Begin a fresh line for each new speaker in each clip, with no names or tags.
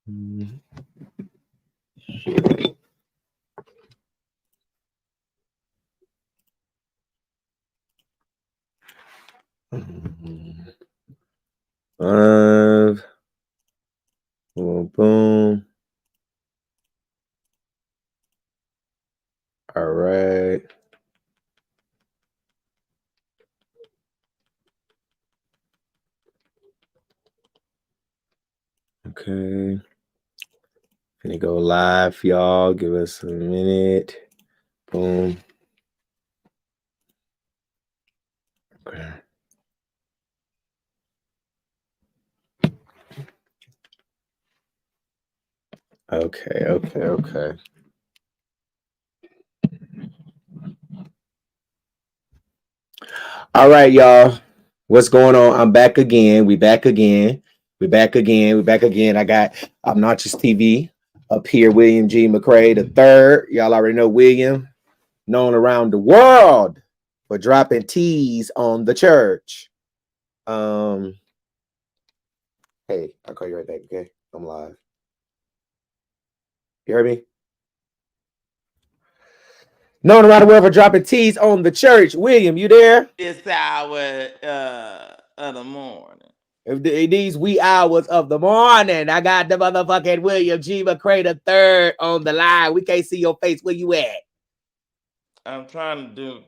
Mm. Boom, boom. All right. Okay. Gonna go live, y'all. Give us a minute. Boom. Okay. Okay. All right, y'all. What's going on? I'm back again. We back again. I got Obnoxious TV up here, William G. McCray the third. Y'all already know William, known around the world for dropping T's on the church. Hey, I'll call you right back, okay? I'm live. You heard me? Known around the world for dropping T's on the church. William, you there?
This hour of the morning.
These wee hours of the morning, I got the motherfucking William G. McCray the third on the line. We can't see your face. Where you at?
I'm trying to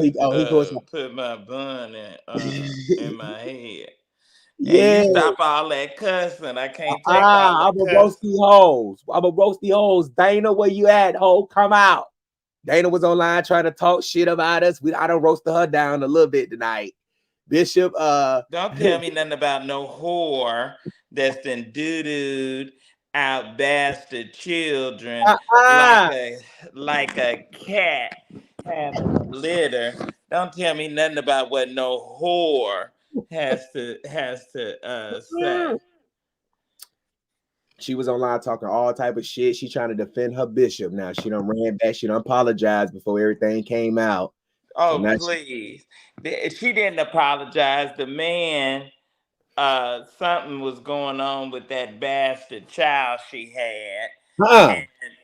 He goes.
put my bun in my head. And you
Yeah.
stop all that cussing. I can't take all the
I'm a
cussing.
roasty hoes. I'm a roasty hoes. Dana, where you at, ho? Come out. Dana was online trying to talk shit about us. I done roasted her down a little bit tonight. Bishop,
Don't tell me nothing about no whore that's been doo-dooed out bastard children
uh-uh.
like a cat having litter. Don't tell me nothing about what no whore has to say.
She was online talking all type of shit. She trying to defend her bishop. Now she done ran back. She done apologized before everything came out. So
Oh,
now
please. She didn't apologize. The man, something was going on with that bastard child she had.
uh-uh.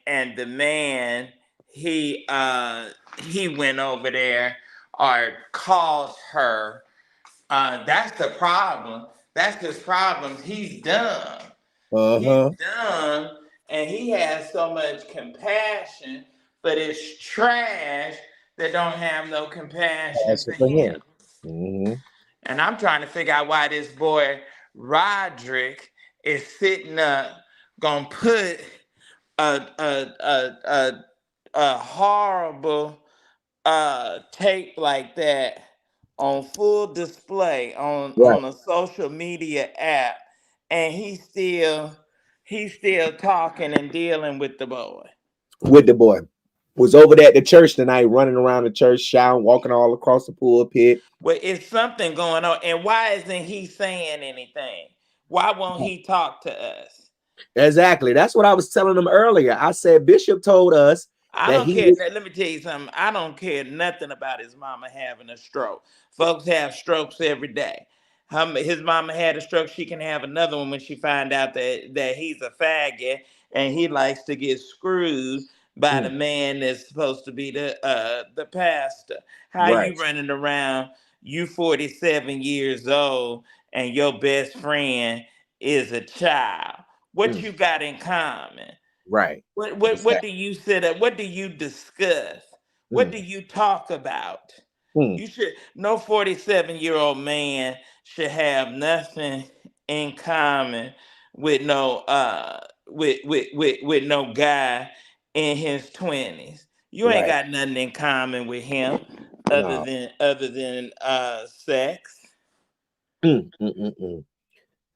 And the man, he went over there or called her. That's the problem. That's his problem. He's dumb. He's
Uh-huh.
dumb, and he has so much compassion, but it's trash that don't have no compassion
That's
for
for
him.
him. Mm-hmm.
And I'm trying to figure out why this boy Roderick is sitting up gonna put a a horrible tape like that on full display
Right.
on a social media app, and he's still talking and dealing with the boy.
With the boy. Was over there at the church tonight, running around the church, shouting, walking all across the pulpit.
Well, it's something going on, and why isn't he saying anything? Why won't he talk to us?
Exactly. That's what I was telling them earlier. I said Bishop told us
I
that
don't
he
care.
was
Let me tell you something. I don't care nothing about his mama having a stroke. Folks have strokes every day. His mama had a stroke. She can have another one when she find out that he's a faggot and he likes to get screwed by the man that's supposed to be the pastor. How
right.
you running around? You 47 years old and your best friend is a child. What
Mm,
you got in common?
right.
What do you sit up? What do you discuss? What
Mm,
do you talk about?
mm,
You should no 47-year-old man should have nothing in common with no with no guy in his 20s. You ain't
right.
got nothing in common with him
No.
other than sex.
Mm.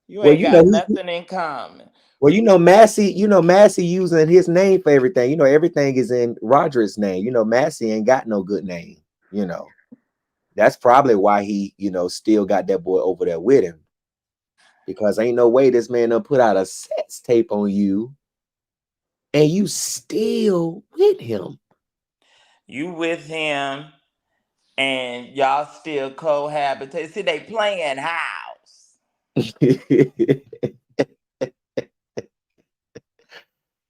You
Well,
ain't got nothing in common.
Massey, Massey using his name for everything. Everything is in Roger's name. Massey ain't got no good name. You know, that's probably why he, still got that boy over there with him. Because ain't no way this man done put out a sex tape on you and you still with him.
You with him and y'all still cohabitate. See, they playing house.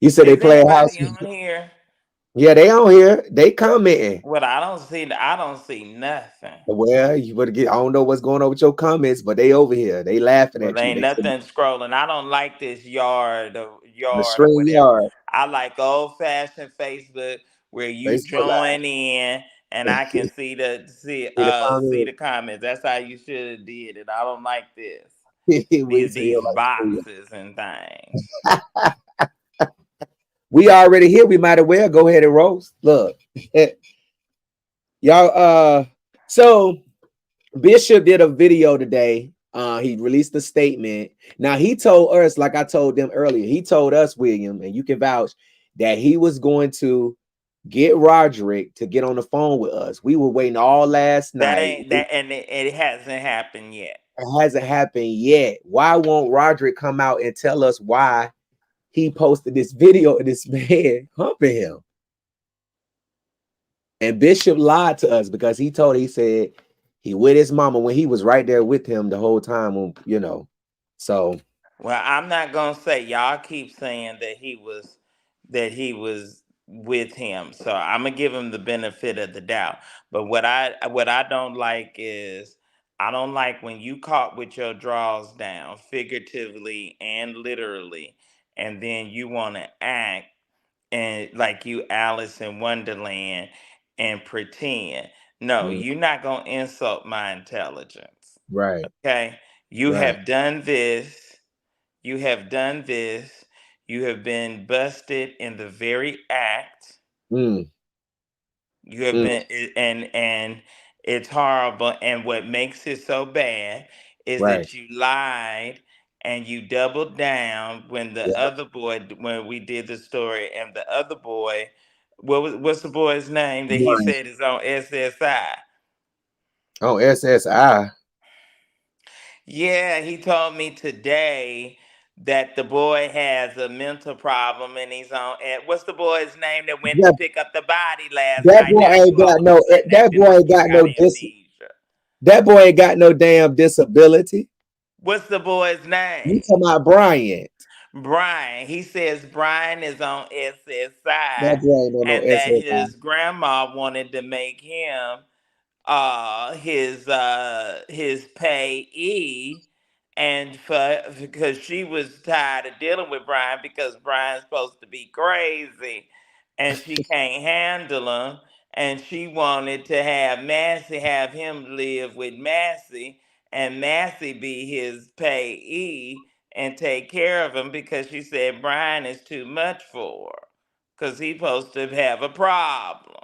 You said they
Is
play house.
anybody on here?
Yeah, they on here. They commenting.
Well, I don't see nothing.
Well, you better get. I don't know what's going on with your comments, but they over here. They laughing
Well,
at you.
ain't
They
nothing scrolling. I don't like this
the
yard or
string
whatever.
yard,
I like old fashioned Facebook where you
Facebook
join in and
Live.
I can see
See the
see
comment.
the comments. That's how you should have did it. I don't like this.
We
These
see you
these
like string
boxes and things.
yard. We already here. We might as well go ahead and roast. Look, y'all. So Bishop did a video today. He released a statement. Now he told us, like I told them earlier, he told us, William, and you can vouch that he was going to get Roderick to get on the phone with us. We were waiting all last
That
night.
ain't that and it hasn't happened yet.
It hasn't happened yet. Why won't Roderick come out and tell us why he posted this video of this man humping him? And Bishop lied to us because he said he with his mama when he was right there with him the whole time. So
Well, I'm not gonna say y'all keep saying that he was with him. So I'm gonna give him the benefit of the doubt. But what I don't like is I don't like when you caught with your drawers down, figuratively and literally, and then you want to act and like you Alice in Wonderland and pretend. No,
mm,
you're not gonna insult my intelligence.
right,
Okay? You
right,
have done this. You have done this. You have been busted in the very act.
mm,
You have
mm,
been, and it's horrible. And what makes it so bad is
right,
that you lied and you doubled down when the
yeah,
other boy, when we did the story, and the other boy, what's the boy's name that he
right.
said is on SSI?
Oh, SSI.
Yeah, he told me today that the boy has a mental problem and he's on. And what's the boy's name that went to
That,
pick up the body last
that
night?
boy
Now
ain't
you
got
all of a
no.
sudden
That
acting
boy
like
ain't
you
got
got
no
amnesia.
That boy ain't got no damn disability.
What's the boy's
You
name?
talking about Bryant?
Brian. He says Brian is on
That
SSI
boy ain't on no
and that
SSI.
his grandma wanted to make him his payee and for because she was tired of dealing with Brian because Brian's supposed to be crazy and she can't handle him and she wanted to have Massey have him live with Massey and Massey be his payee and take care of him because she said Brian is too much for her because he's supposed to have a problem.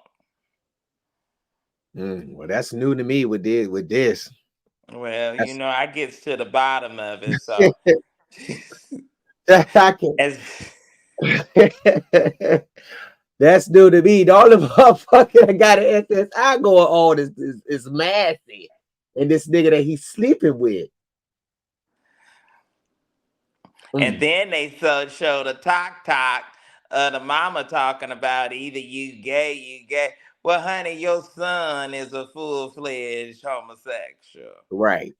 Well, that's new to me with this.
Well,
That's
I gets to the bottom of it. So,
I can.
as
That's new to me. All the motherfucker that got an SSI going on is Massey, and this nigga that he's sleeping with.
and
Mm,
then they showed a talk the mama talking about either you gay. Well, honey, your son is a full fledged homosexual,
right,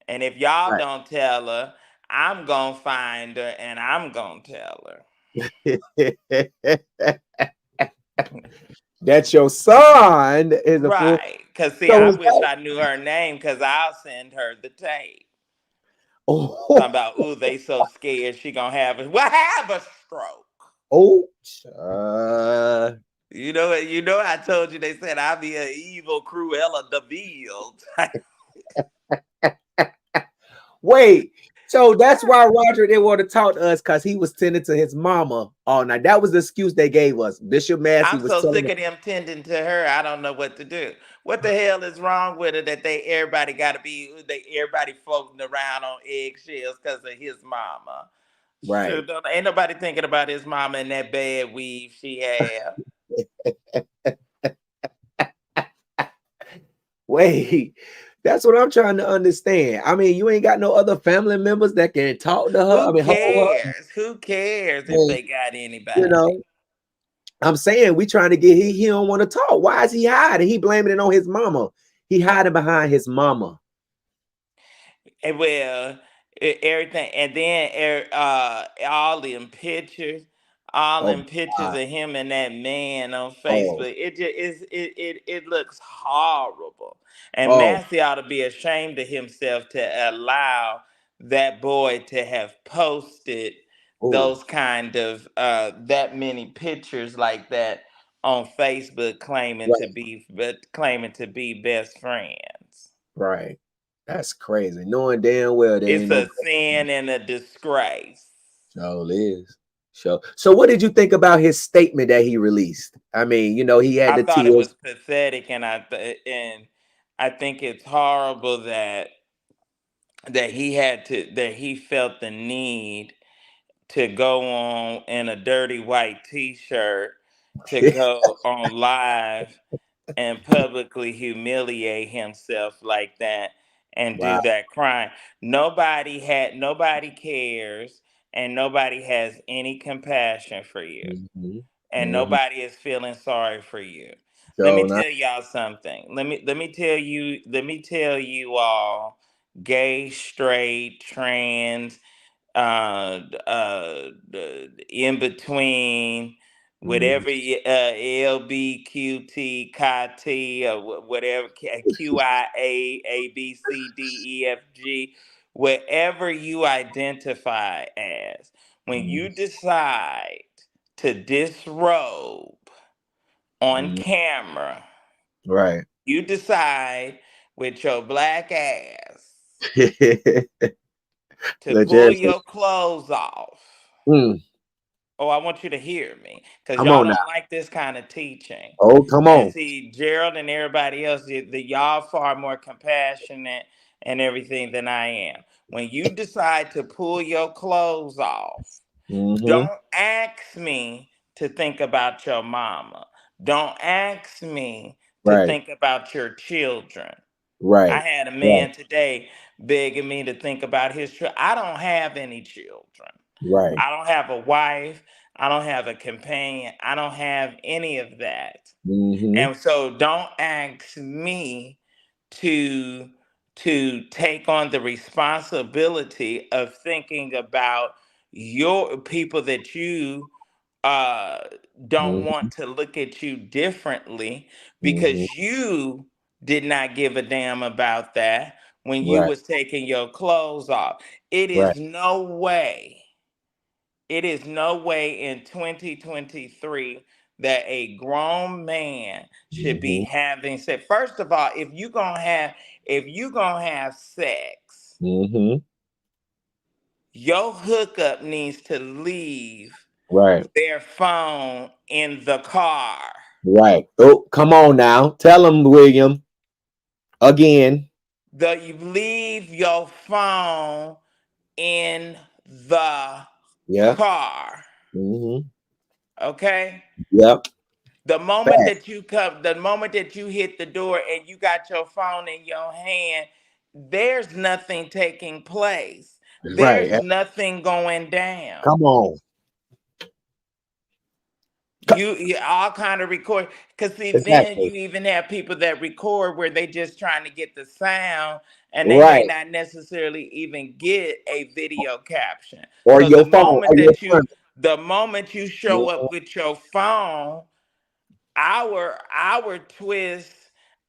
and if y'all
right.
don't tell her, I'm gonna find her and I'm gonna tell her.
That your son is a fool.
Right? Cause see,
So
I
is
wish
that?
I knew her name, cause I'll send her the tape. Talking
Oh,
about, ooh, they so scared she gonna have it. Well, have a stroke.
oh, uh,
I told you they said I'll be an evil Cruella DeVille.
wait. So that's why Roger didn't want to talk to us because he was tending to his mama all night. That was the excuse they gave us. Bishop Massey
I'm
was
so
telling
sick
us,
of them tending to her. I don't know what to do. What the hell is wrong with her that everybody got to be everybody floating around on eggshells because of his mama?
right.
Shoot, ain't nobody thinking about his mama and that bad weave she had.
Wait, that's what I'm trying to understand. I mean, you ain't got no other family members that can talk to her. I
Who
mean, hold her.
cares? Who cares if
And,
they got
you
anybody?
know, I'm saying we trying to get he don't want to talk. Why is he hiding? He blaming it on his mama. He hiding behind his mama.
And well, everything, and then all them pictures. all
Oh
them pictures
God.
of him and that man on
Oh,
Facebook. It just is it looks horrible. And
oh,
Massey ought to be ashamed of himself to allow that boy to have posted
oh,
those kind of that many pictures like that on Facebook
right,
claiming to be best friends.
right. That's crazy. Knowing damn well there
It's
ain't no
a
best friend.
sin and a disgrace.
So it is. So what did you think about his statement that he released? I mean, he had
I
the
thought it
tears.
was pathetic, and I think it's horrible that he felt the need to go on in a dirty white T-shirt to go on live and publicly humiliate himself like that and do
Wow.
that crime. Nobody cares, and nobody has any compassion for you,
Hmm.
and
Hmm.
nobody is feeling sorry for you. Let me
So not.
tell y'all something. Let me tell you all, gay, straight, trans, in between,
Mhm.
whatever, LBQT, KT, or whatever, QIA, ABCDEFG, wherever you identify as, when you
Mhm.
decide to disrobe on
Mhm.
camera,
Right.
you decide with your black ass to
Let
pull
Jared say,
your clothes off.
"Mm,
Oh, I want you to hear me, because
come
y'all
on now.
don't like this kind of teaching.
Oh, come
And
on."
see, Gerald and everybody else, y'all far more compassionate and everything than I am. When you decide to pull your clothes off,
Hmm.
don't ask me to think about your mama. Don't ask me to
Right.
think about your children. I
Right.
had a
Right.
man today begging me to think about his children. I don't have any children.
Right.
I don't have a wife. I don't have a companion. I don't have any of that.
Hmm.
And so don't ask me to take on the responsibility of thinking about your people that you uh don't
Hmm.
want to look at you differently,
Hmm.
because you did not give a damn about that when you
Right.
was taking your clothes off. It
Right.
is no way it is no way in 2023 that a grown man should be
Hmm.
having sex. First of all, if you gonna have sex,
Hmm.
your hookup needs to leave
Right.
their phone in the car.
Right. Oh, come on now. Tell him, William, again.
You leave your phone in the
Yeah.
car.
Hmm.
Okay?
Yep. Fact.
The moment that you hit the door and you got your phone in your hand, there's nothing taking place.
Right.
There's nothing going down.
Come on.
You all kind of record, because see, then
Exactly.
you even have people that record where they just trying to get the sound, and they may
Right.
not necessarily even get a video caption.
Or
So
your phone or your phone.
the moment you show up with your phone, our twist,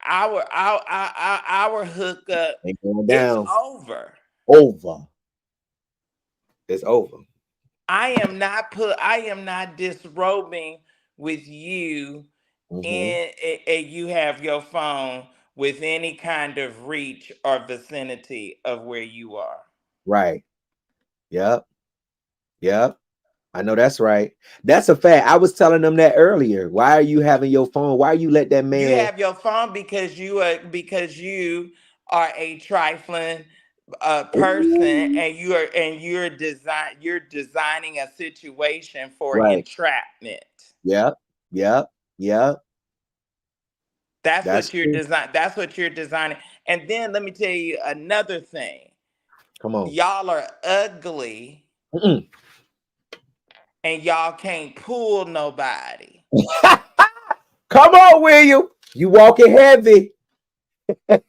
our hookup,
Ain't going
it's
down.
over.
Over. It's over.
I am not disrobing with you,
Hmm.
and you have your phone with any kind of reach or vicinity of where you are.
Right. Yep. Yep. I know that's right. That's a fact. I was telling them that earlier. Why are you having your phone? Why you let that
You
man?
have your phone because you are a trifling person,
Ooh.
and you're designing a situation for
Right.
entrapment.
Yep. Yep. Yep.
That's
That's
what you're
true.
design. That's what you're designing. And then let me tell you another thing.
Come on.
Y'all are ugly,
Mm-mm.
and y'all can't pull nobody.
Come on, William. You walking heavy.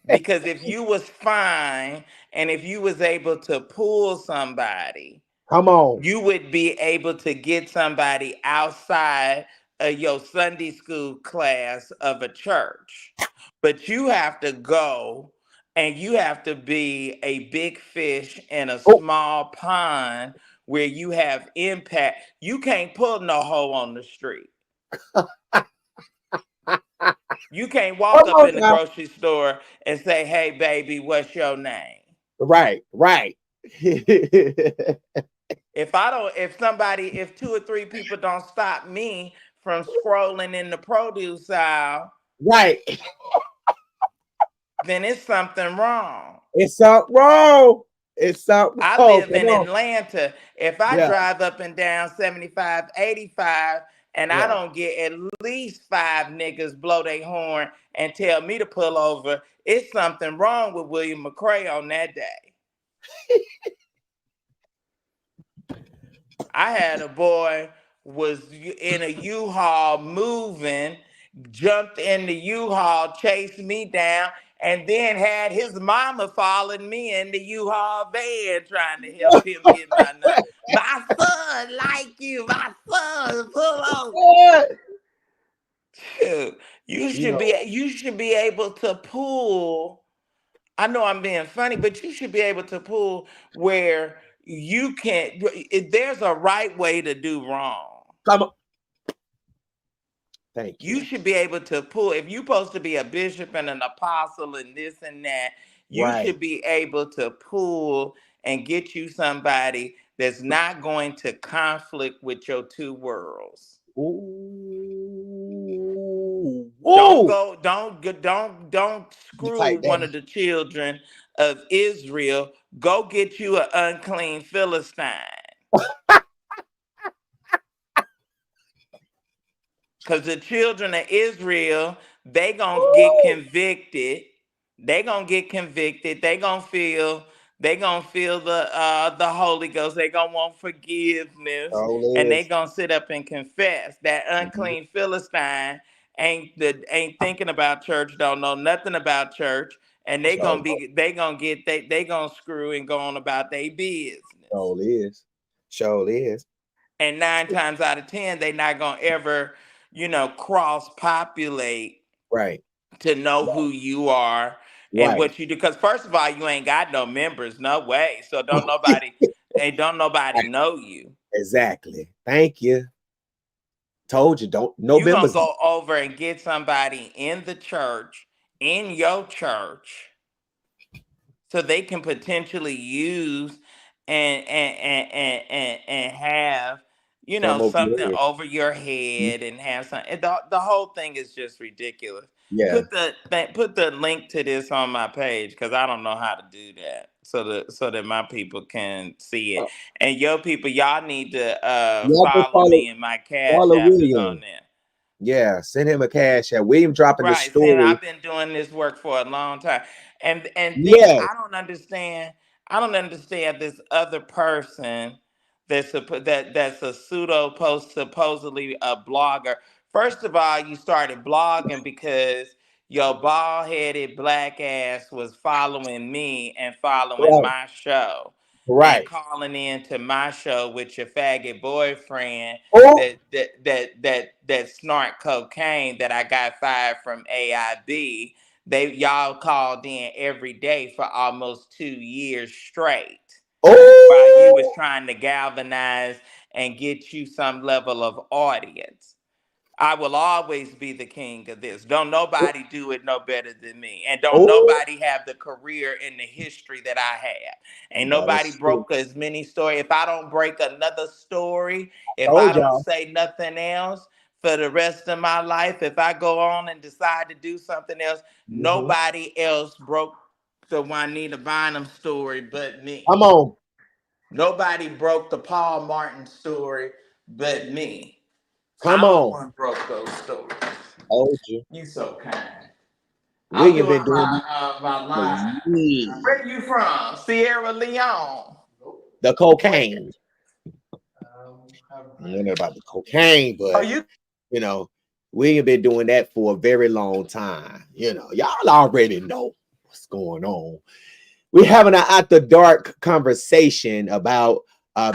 Because if you was fine, and if you was able to pull somebody,
Come on.
You would be able to get somebody outside of your Sunday school class of a church. But you have to go and you have to be a big fish in a
Oh,
small pond where you have impact. You can't pull no hoe on the street. You can't walk
come
up
on
in the
now.
grocery store and say, "Hey, baby, what's your name?"
Right, right.
If two or three people don't stop me from scrolling in the produce aisle,
Right.
then it's something wrong.
It's something wrong. It's something
I
wrong.
live
Come
in
on.
Atlanta. If I
Yeah,
drive up and down 75, 85, and I
yeah.
don't get at least five niggas blow their horn and tell me to pull over, it's something wrong with William McCray on that day. I had a boy was in a U-Haul moving, jumped in the U-Haul, chased me down, and then had his mama following me in the U-Haul van trying to help him get my number. My son like you, my son, pull over. Shoot,
You know,
you should be able to pull. I know I'm being funny, but you should be able to pull where you can. There's a right way to do wrong.
come on. Thank
You
you.
should be able to pull. If you're supposed to be a bishop and an apostle and this and that, you
Right.
should be able to pull and get you somebody that's not going to conflict with your two worlds.
Ooh.
Don't
Ooh.
go, don't
You
screw
type that.
one of the children of Israel. Go get you an unclean Philistine. Because the children of Israel, they gonna get
Ooh.
convicted. They gonna get convicted. They gonna feel the Holy Ghost. They gonna want forgiveness. And
So
they
is.
gonna sit up and confess. That
Mhm.
unclean Philistine ain't thinking about church, don't know nothing about church. And
So,
they gonna screw and go on about their business.
so is. So is.
And 9 times out of 10, they not gonna ever, cross populate
Right.
to know who you are and
Right.
what you do. Because first of all, you ain't got no members, no way. So don't nobody
Right.
know you.
Exactly. Thank you. Told you. Don't. No
You gonna
members.
go over and get somebody in the church, in your church, so they can potentially use and have
Some over
something
there.
over your head and have something. The whole thing is just ridiculous.
Yeah.
Put the link to this on my page because I don't know how to do that so that my people can see it,
Uh,
and your people, y'all need to
Y'all go
follow me, and my cash
follow
app is on
William.
there.
Yeah. Send him a cash. Yeah. William dropping the
Right, saying
story.
I've been doing this work for a long time, and then
Yes.
I don't understand. I don't understand this other person that's a pseudo post supposedly a blogger. First of all, you started blogging because your bald headed black ass was following me and following
Right.
my show and
Right.
calling in to my show with your faggot boyfriend
Oh.
that snort cocaine that I got fired from AIB. Y'all called in every day for almost 2 years straight while you was
Oh.
trying to galvanize and get you some level of audience. I will always be the king of this. Don't nobody do it no better than me. And don't
Oh.
nobody have the career and the history that I have. Ain't
That
nobody
is true.
broke as many stories. If I don't break another story, if I
Told
don't
y'all.
say nothing else for the rest of my life, if I go on and decide to do something else,
Mhm.
nobody else broke the Juanita Bynum story but me.
Come on.
Nobody broke the Paul Martin story but me.
Come
I'm the
on.
one broke those stories.
Told you.
You so kind. I'm
William
doing
been doing this
my
for
line.
years.
Where you from? Sierra Leone.
The cocaine.
I've
I don't know about the cocaine,
Oh,
but
you
you know, William been doing that for a very long time. Y'all already know what's going on. We're having an after dark conversation about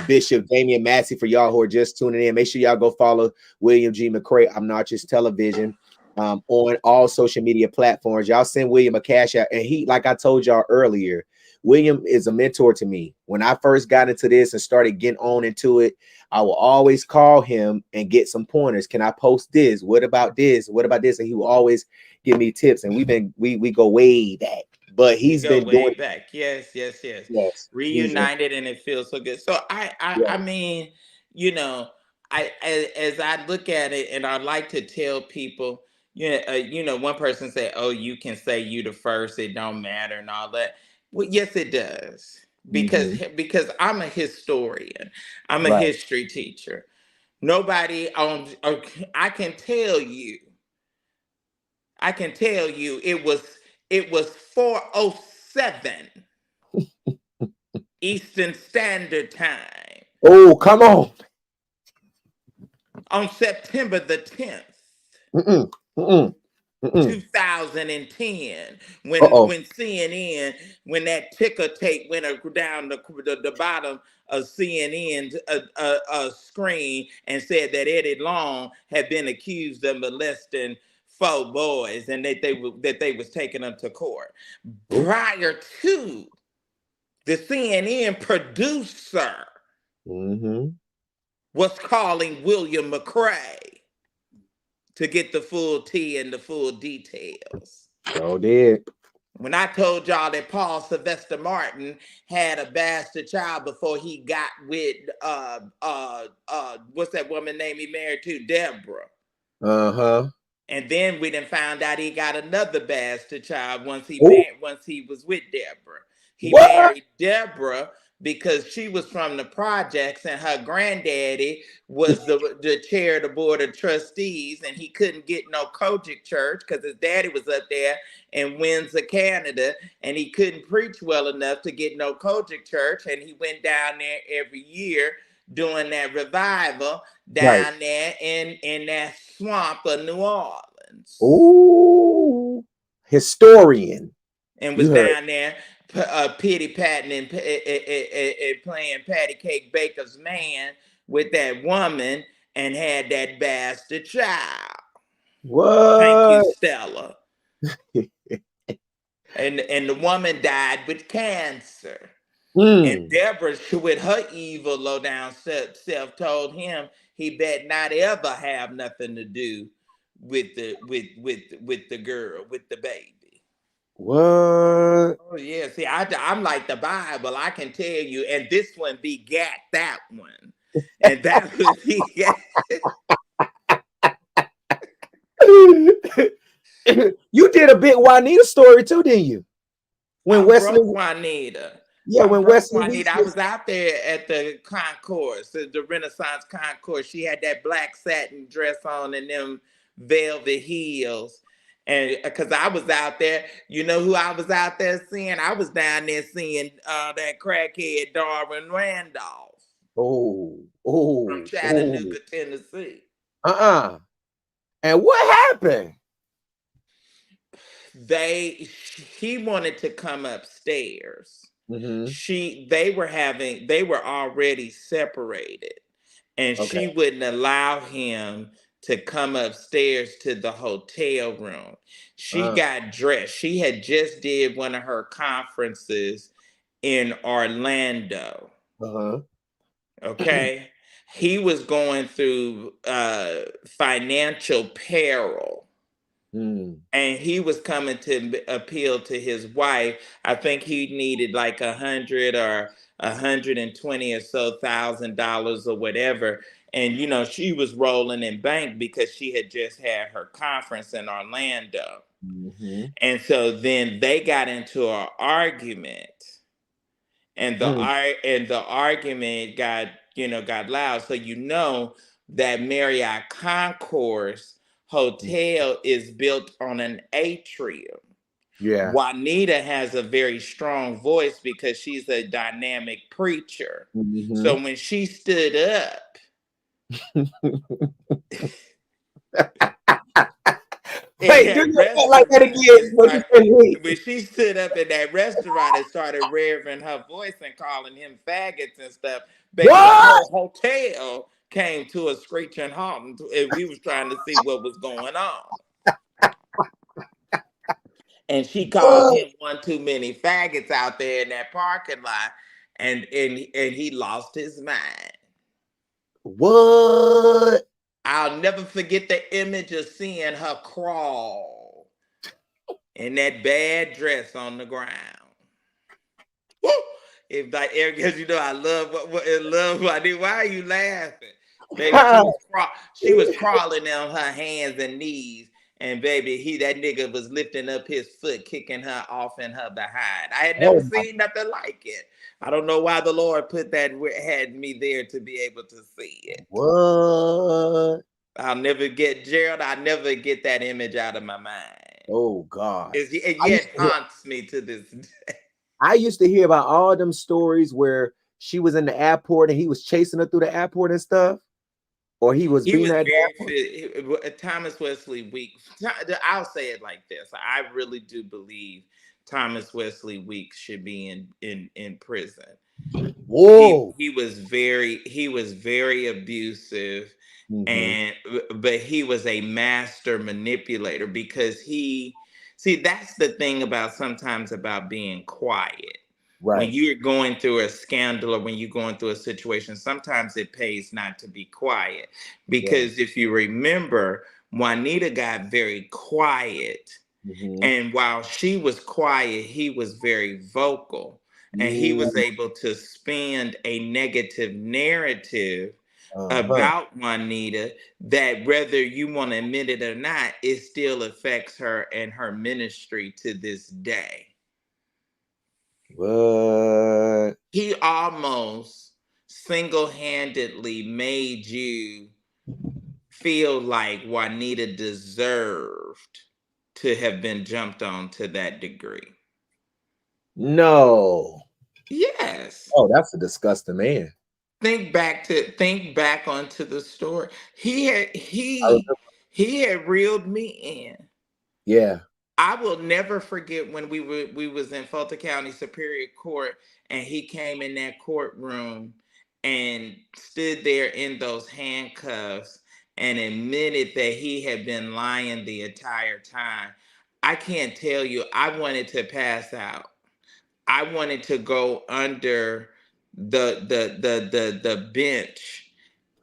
Bishop Dameyon Massey. For y'all who are just tuning in, make sure y'all go follow William G. McCray, Obnoxious Television, on all social media platforms. Y'all send William a cash out. And he, like I told y'all earlier, William is a mentor to me. When I first got into this and started getting on into it, I will always call him and get some pointers. Can I post this? What about this? What about this? And he will always give me tips. And we go way back. But
We
he's
go
been
way
doing,
back. Yes, yes, yes.
yes, he's been,
Reunited, and it feels so good. So I
yeah.
mean, you know, as I look at it, and I like to tell people, yeah, one person said, "Oh, you can say you the first. It don't matter," and all that. Well, yes, it does,
Mm-hmm.
because I'm a historian. I'm a
Right.
history teacher. Nobody on. I can tell you. I can tell you. It was 4:07 Eastern Standard Time
Oh, come on.
on September the 10th,
Mm-mm. Mm-mm. Mm-mm.
2010,
Uh-oh.
when CNN, when that ticker tape went down the bottom of CNN's screen and said that Eddie Long had been accused of molesting 4 boys, and that they was taking them to court.
Oh.
Prior to, the CNN producer
Mm-hmm.
was calling William McCray to get the full tea and the full details.
So did.
When I told y'all that Paul Sylvester Martin had a bastard child before he got with what's that woman name he married to? Deborah.
Uh-huh.
And then we done found out he got another bastard child
Oh,
once he was with Deborah. He
what?
married Deborah because she was from the projects, and her granddaddy was the chair of the board of trustees, and he couldn't get no Kojic church because his daddy was up there in Windsor, Canada, and he couldn't preach well enough to get no Kojic church, and he went down there every year doing that revival
Right.
down there in that swamp of New Orleans,
Oh, historian.
and
You
was
heard.
down there pity patting and playing patty cake baker's man with that woman, and had that bastard child. Thank you,
What?
Stella. And the woman died with cancer. And
Mm.
Deborah, with her evil low down self, told him he bet not ever have nothing to do with the girl, with the baby.
What?
Oh yeah, see, I'm like the Bible. I can tell you, and this one begat that one, and that was begat.
You did a bit Juanita story too, didn't you? When
I'm
Wesley,
broke, Juanita.
yeah,
I'm
when
broke,
Wesley
Juanita.
Weeks
I
was,
was out there at the concourse, the Renaissance concourse. She had that black satin dress on and them velvet heels. And because I was out there, you know who I was out there seeing? I was down there seeing that crackhead Darwin Randolph
oh,
from
oh, oh,
Chattanooga, Tennessee.
uh-uh. And what happened?
He wanted to come upstairs.
Mm-hmm.
They were already separated, and
Okay.
she wouldn't allow him to come upstairs to the hotel room. She
Uh,
got dressed. She had just did one of her conferences in Orlando.
uh-huh.
Okay. He was going through financial peril,
Mm.
and he was coming to appeal to his wife. I think he needed like 100 or 120 or so $1,000 or whatever. And she was rolling in bank because she had just had her conference in Orlando.
Mm-hmm.
And so then they got into an argument, and
Mm.
the argument got loud. So that Marriott Concourse Hotel is built on an atrium.
Yeah.
Juanita has a very strong voice because she's a dynamic preacher.
Mm-hmm.
So when she stood up, in
Wait, do
that
you act like that
restaurant
again?
and
What you
started,
say, wait?
when she stood up in that restaurant and started rearing her voice and calling him faggots and stuff, baby, the
What?
whole hotel came to a screeching halt, and we was trying to see what was going on. And she called
What?
him one too many faggots out there in that parking lot, and he lost his mind.
What?
I'll never forget the image of seeing her crawl in that bad dress on the ground. Woo! If like because you know I love what I do. Why are you laughing? Baby, she was crawling on her hands and knees, and baby, that nigga was lifting up his foot, kicking her off in her behind. I had never
Oh my,
seen nothing like it. I don't know why the Lord put that had me there to be able to see it.
what?
I'll never get Gerald. I'll never get that image out of my mind.
Oh God.
It
I used
yet
to hear,
haunts me to this day.
I used to hear about all them stories where she was in the airport and he was chasing her through the airport and stuff, or he was
He
being
was
at the
very
airport.
fit. Thomas Wesley Weeks. I'll say it like this: I really do believe Thomas Wesley Weeks should be in prison. He
Whoa.
he was very abusive,
Hmm.
and but he was a master manipulator because he see that's the thing about sometimes about being quiet when
Right.
you're going through a scandal or when you're going through a situation. Sometimes it pays not to be quiet,
Yeah.
because if you remember, Juanita got very quiet,
Hmm.
and while she was quiet, he was very vocal. And he was able to spin a negative narrative
Uh-huh.
about Juanita that, whether you want to admit it or not, it still affects her and her ministry to this day.
What?
He almost single handedly made you feel like Juanita deserved to have been jumped on to that degree.
No.
Yes.
Oh, that's a disgusting man.
Think back onto the story. He had
I
he
remember.
he had reeled me in.
Yeah.
I will never forget when we was in Fulton County Superior Court, and he came in that courtroom and stood there in those handcuffs and admitted that he had been lying the entire time. I can't tell you, I wanted to pass out. I wanted to go under the bench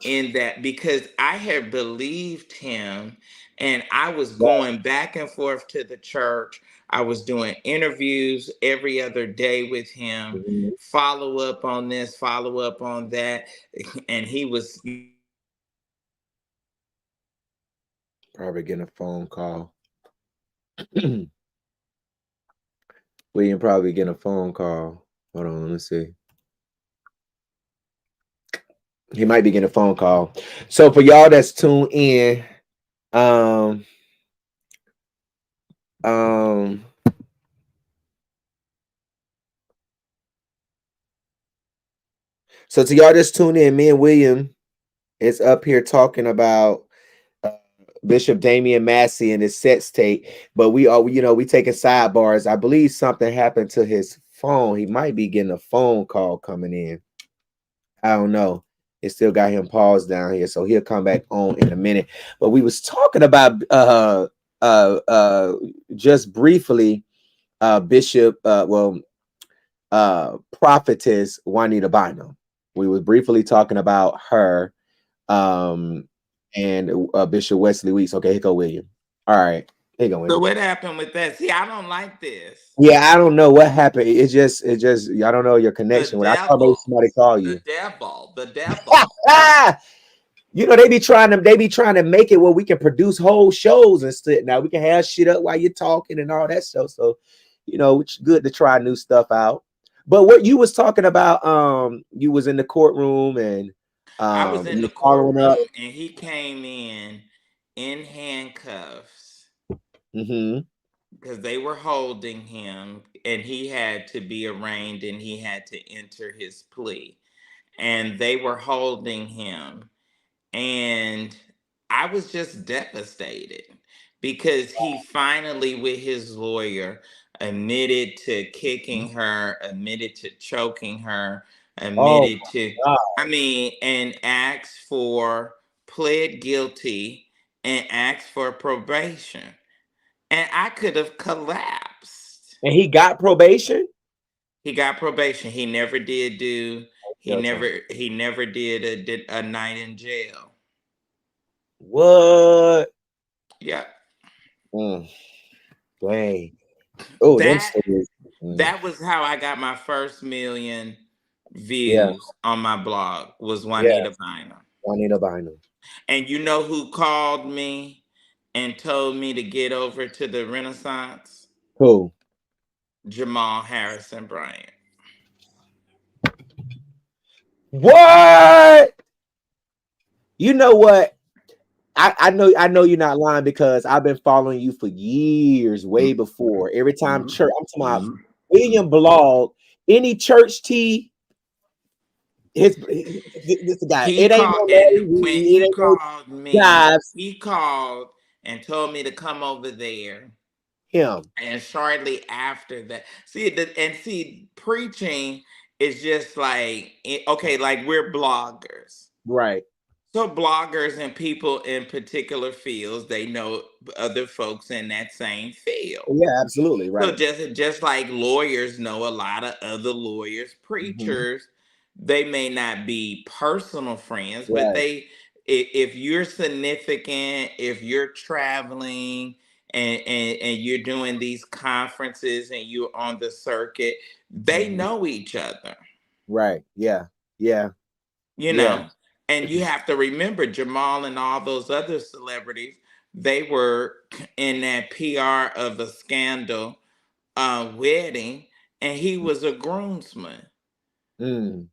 in that, because I had believed him, and I was
Right.
going back and forth to the church. I was doing interviews every other day with him,
Mhm.
follow up on this, follow up on that, and he was.
Probably getting a phone call. William probably getting a phone call. Hold on, let's see. He might be getting a phone call. So for y'all that's tuned in, um, um, so to y'all just tune in, me and William is up here talking about uh, Bishop Dameyon Massey and his sex tape, but we are, we taking sidebars. I believe something happened to his phone. He might be getting a phone call coming in. I don't know. It still got him paused down here, so he'll come back on in a minute. But we was talking about just briefly Bishop prophetess Juanita Bynum. We was briefly talking about her um and Bishop Wesley Weeks. Okay, here go William. All right, here go
So
William.
what happened with that? See, I don't like this.
Yeah, I don't know what happened. It just I don't know your connection.
The
When I thought maybe
devil,
somebody called
the
you.
devil, the devil.
Ah, they be trying to make it where we can produce whole shows and stuff. Now we can have shit up while you're talking and all that stuff. So, it's good to try new stuff out. But what you was talking about, you was in the courtroom and
I was in
you
the
was following up.
courtroom, and he came in handcuffs
Hmm.
because they were holding him, and he had to be arraigned, and he had to enter his plea. And they were holding him, and I was just devastated because he finally, with his lawyer, admitted to kicking her, admitted to choking her,
Oh
admitted to,
God.
and pled guilty and asked for probation. And I could have collapsed.
And he got probation?
He got probation. He never did do,
Jail time.
he never did a night in jail.
What?
Yeah.
Mm, dang. Oh, them
That
stories.
that was how I got my first million
Yeah,
views on my blog, was
yeah.
Juanita Bynum.
Juanita Bynum.
And you know who called me and told me to get over to the Renaissance?
Cool.
Jamal Harrison Bryant.
What? You know what? I know you're not lying because I've been following you for years, way before. Every time church, I'm talking about William Blog, any church tea, this guy.
He
It ain't
called,
no
and
Larry
when
Reed, it
he
ain't no
called me,
Jives.
he called and told me to come over there.
Him.
And shortly after that, see, preaching is just like, okay, like we're bloggers.
Right.
So bloggers and people in particular fields, they know other folks in that same field.
Yeah, absolutely.
So
Right.
just like lawyers know a lot of other lawyers,
Mhm.
preachers, they may not be personal friends, but
Right.
if you're significant, if you're traveling and you're doing these conferences and you're on the circuit, they
Mhm.
know each other.
Right. Yeah. Yeah.
You
Yeah.
know, and you have to remember Jamal and all those other celebrities, they were in that PR of a scandal wedding, and he was a groomsman.
Mm.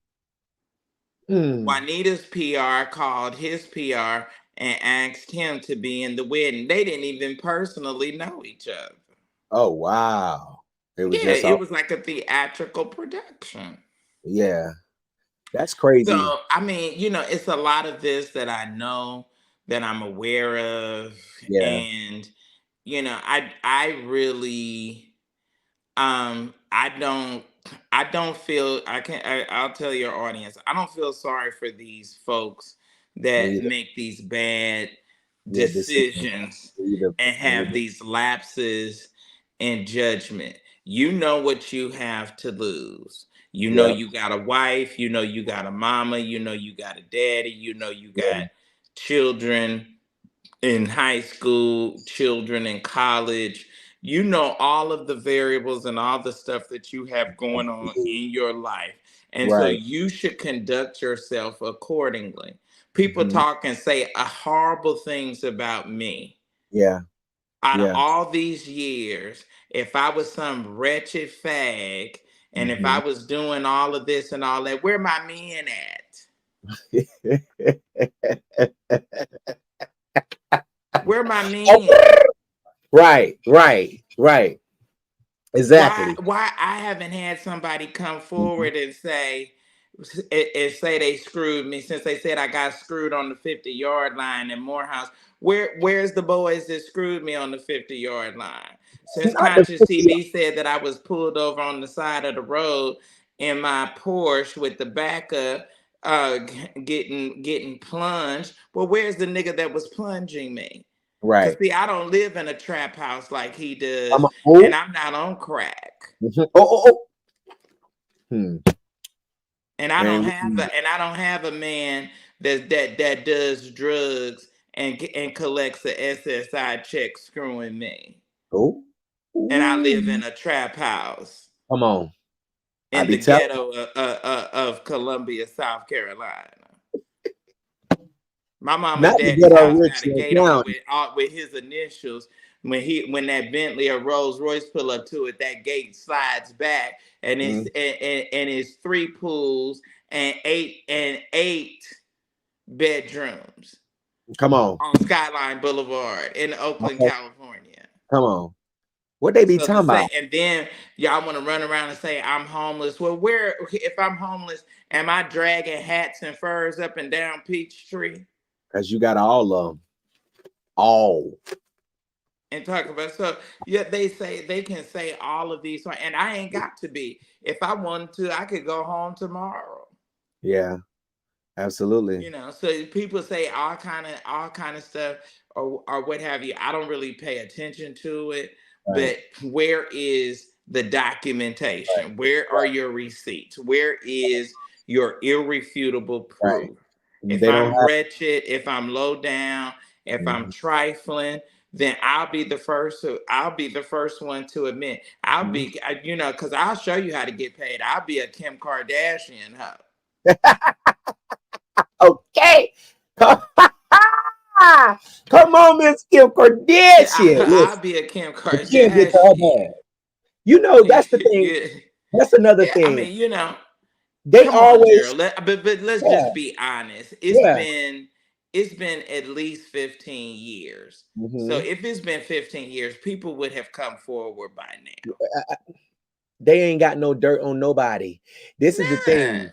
Mm.
Juanita's PR called his PR and asked him to be in the wedding. They didn't even personally know each other.
Oh wow. It was
Yeah,
just
it
all
was like a theatrical production.
yeah. That's crazy.
So, I mean, it's a lot of this that I know, that I'm aware of,
Yeah.
and I really, I don't feel, I'll tell your audience, I don't feel sorry for these folks
Me
that
either.
make these bad
Yeah, decision.
decisions
Me either.
and
Me
have
either.
these lapses in judgment. You know what you have to lose. You know
Yeah.
you got a wife, you know you got a mama, you know you got a daddy, you know you
Yeah.
got children in high school, children in college. You know all of the variables and all the stuff that you have going on in your life. And so
Right.
you should conduct yourself accordingly. People
Mhm.
talk and say horrible things about me.
Yeah.
Out of
Yeah.
all these years, if I was some wretched fag and if I
Mhm.
was doing all of this and all that, where my men at? Where my men?
Right. Right. Right.
Why
Exactly.
why I haven't had somebody come
Mhm.
forward and say they screwed me, since they said I got screwed on the 50-yard line in Morehouse. Where's the boys that screwed me on the 50-yard line? Since
Not the
Conscious
50.
TV said that I was pulled over on the side of the road in my Porsche with the backup getting plunged. Well, where's the nigga that was plunging me? Cause
Right.
see, I don't live in a trap house like he
I'm
does,
a
and
oh.
I'm not on crack,
Mhm. Oh, oh, oh. Hmm.
and I don't
And
have a man that does drugs and collects the SSI check screwing me,
oh.
and I live
Ooh.
in a trap house
Come on. I
in
be
the
telling.
ghetto of Columbia, South Carolina. My mama
Not
and
to
daddy's
get on
house got a
Richland
gate on it
County.
with his initials. When that Bentley or Rolls Royce pull up to it, that gate slides back, and it's
Mhm.
and it's three pools and eight bedrooms
Come on.
on Skyline Boulevard in Oakland,
Okay.
California.
Come on. What they be
So to
talking
say,
about?
and then y'all want to run around and say I'm homeless. Well, where, if I'm homeless, am I dragging hats and furs up and down Peachtree?
Because you got all of them. All.
and talk about. So yeah, they say they can say all of these, and I ain't got to be. If I wanted to, I could go home tomorrow.
Yeah, absolutely.
You know, so people say all kind of stuff or what have you. I don't really pay attention to it,
Right,
but where is the documentation? Where are your receipts? Where is your irrefutable
right.
proof? If
They don't
I'm
have.
wretched, if I'm low down, if I'm
Mhm,
trifling, then I'll be the first. I'll be the first one to admit. I'll
mhm.
be, because I'll show you how to get paid. I'll be a Kim Kardashian hoe.
Okay. Come on, Miss Kim
Yeah,
Kardashian.
I'll
Listen,
be a Kim
the Kim get the upper
Kardashian.
hand. You know, that's the thing.
Yeah,
That's another
yeah. I
thing.
mean,
They
come on,
always,
Gerald. But let's
yeah,
just be honest.
yeah.
It's been at least 15 years. So
Hmm.
if it's been 15 years, people would have come forward by now.
They ain't got no dirt on nobody. This is the thing.
None.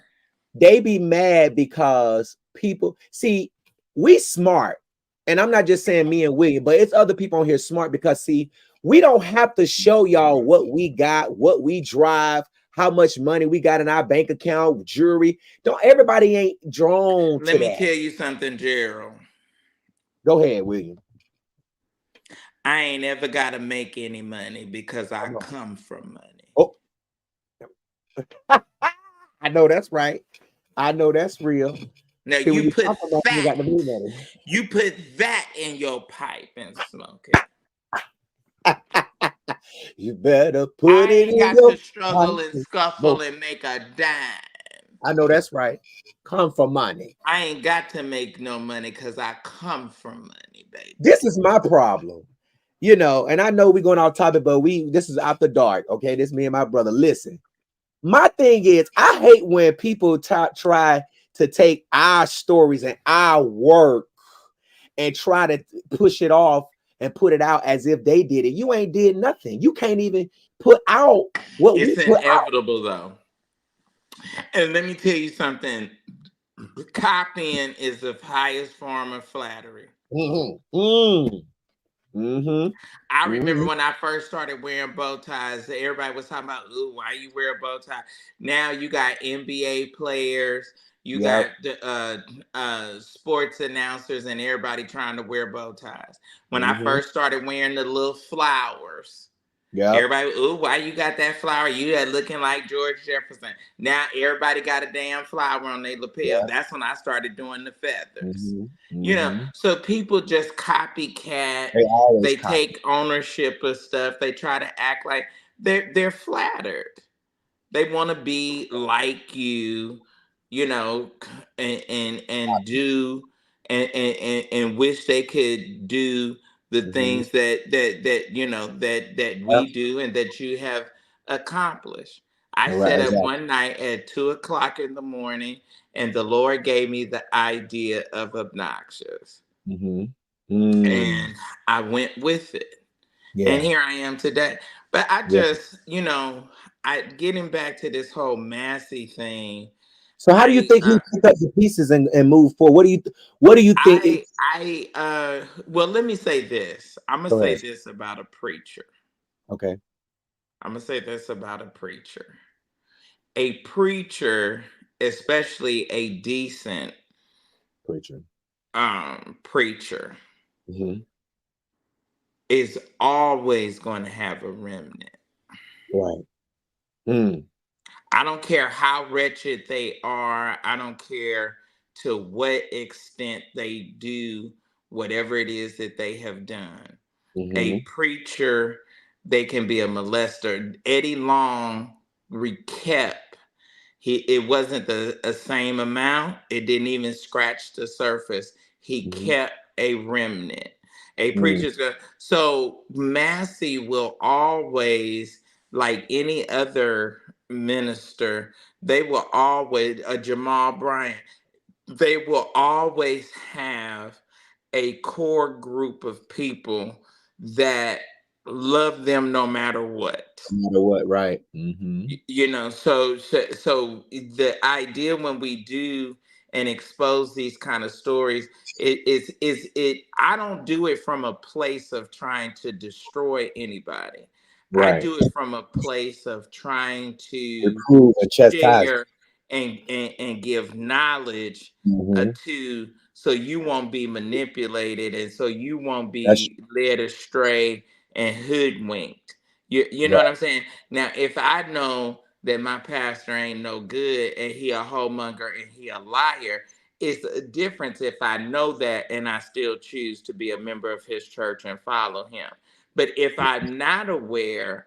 They be mad because people see we smart, and I'm not just saying me and William, but it's other people on here smart because see, we don't have to show y'all what we got, what we drive, how much money we got in our bank account, jewelry. Don't everybody ain't drawn
Let
to
me
that.
tell you something, Gerald.
Go ahead, William.
I ain't ever got to make any money because I
Come on.
come from money.
Oh, I know that's right. I know that's real.
Now
See, when
you
you
put
talk about you got the money.
you put that in your pipe and smoke it.
You better put
I
it
ain't
in
got
your
to struggle and
pipe.
scuffle
No,
and make a dime.
I know that's right. Come for money.
I ain't got to make no money because I come from money,
This
baby.
is my problem. You know, and I know we're going off topic, but this is after dark. Okay, this me and my brother. Listen, my thing is, I hate when people try to take our stories and our work and try to push it off and put it out as if they did it. You ain't did nothing. You can't even put out what we
It's
put out.
inevitable though. And let me tell you something. Copying is the highest form of flattery.
Mm-hmm. Mm. Mm-hmm.
I remember
Mm-hmm.
when I first started wearing bow ties, everybody was talking about, "Ooh, why you wear a bow tie?" Now you got NBA players, you
Yep.
got the sports announcers, and everybody trying to wear bow ties. When I
Mm-hmm.
first started wearing the little flowers,
Yep.
everybody, "Ooh, why you got that flower? You are looking like George Jefferson." Now everybody got a damn flower on their lapel.
Yep.
That's when I started doing the feathers.
Mm-hmm. Mm-hmm.
So people just copycat.
They always
They
copy.
take ownership of stuff. They try to act like they're flattered. They want to be like you know, and do and wish they could do the
Mm-hmm.
things that
Yep.
we do and that you have accomplished. I
All right.
sat up
Exactly.
one night at 2 o'clock in the morning, and the Lord gave me the idea of obnoxious,
Mm-hmm. Mm.
and I went with it, and
Yeah.
here I am today. But I
Yeah.
just, I getting back to this whole Massey thing.
So how do you
I
think he pick up the pieces and move forward? What do you think
well, let me say this. I'm gonna
go
say
ahead.
this about a preacher.
Okay.
I'm gonna say this about a preacher. A preacher, especially a decent
Preacher.
preacher,
Mm-hmm.
is always going to have a remnant.
Right. Mm.
I don't care how wretched they are. I don't care to what extent they do whatever it is that they have done. A
Mm-hmm.
preacher, they can be a molester. Eddie Long kept. It wasn't the same amount. It didn't even scratch the surface. He
Mm-hmm.
kept a remnant. A
Mm.
preacher's good. So Massey will always, like any other minister, they will always, a Jamal Bryant, they will always have a core group of people that love them no matter what.
No matter what, right? Mm-hmm.
You know, so the idea when we do and expose these kind of stories, it I don't do it from a place of trying to destroy anybody. I
Right.
do it from a place of trying to
Reprove and chastise.
share and give knowledge
Mm-hmm.
to, so you won't be manipulated and so you won't
That's
be led astray and hoodwinked. You know what
right.
I'm saying? Now, if I know that my pastor ain't no good and he a homemonger and he a liar, it's a difference if I know that and I still choose to be a member of his church and follow him. But if I'm not aware,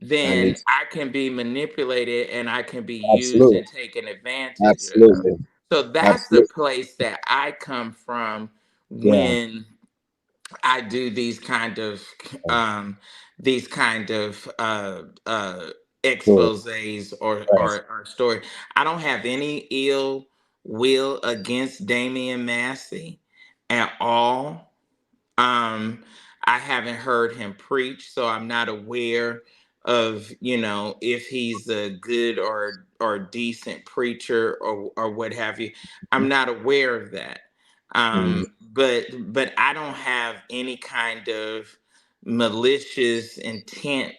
I
then
need to,
I can be manipulated and I can be used
absolutely,
and taken advantage of.
absolutely,
So that's the
absolutely.
place that I come from
Yeah.
when I do these kind of
Sure.
exposés
Right.
or story. I don't have any ill will against Dameyon Massey at all. I haven't heard him preach, so I'm not aware of, if he's a good or decent preacher or what have you. I'm not aware of that.
Mm,
But I don't have any kind of malicious intent,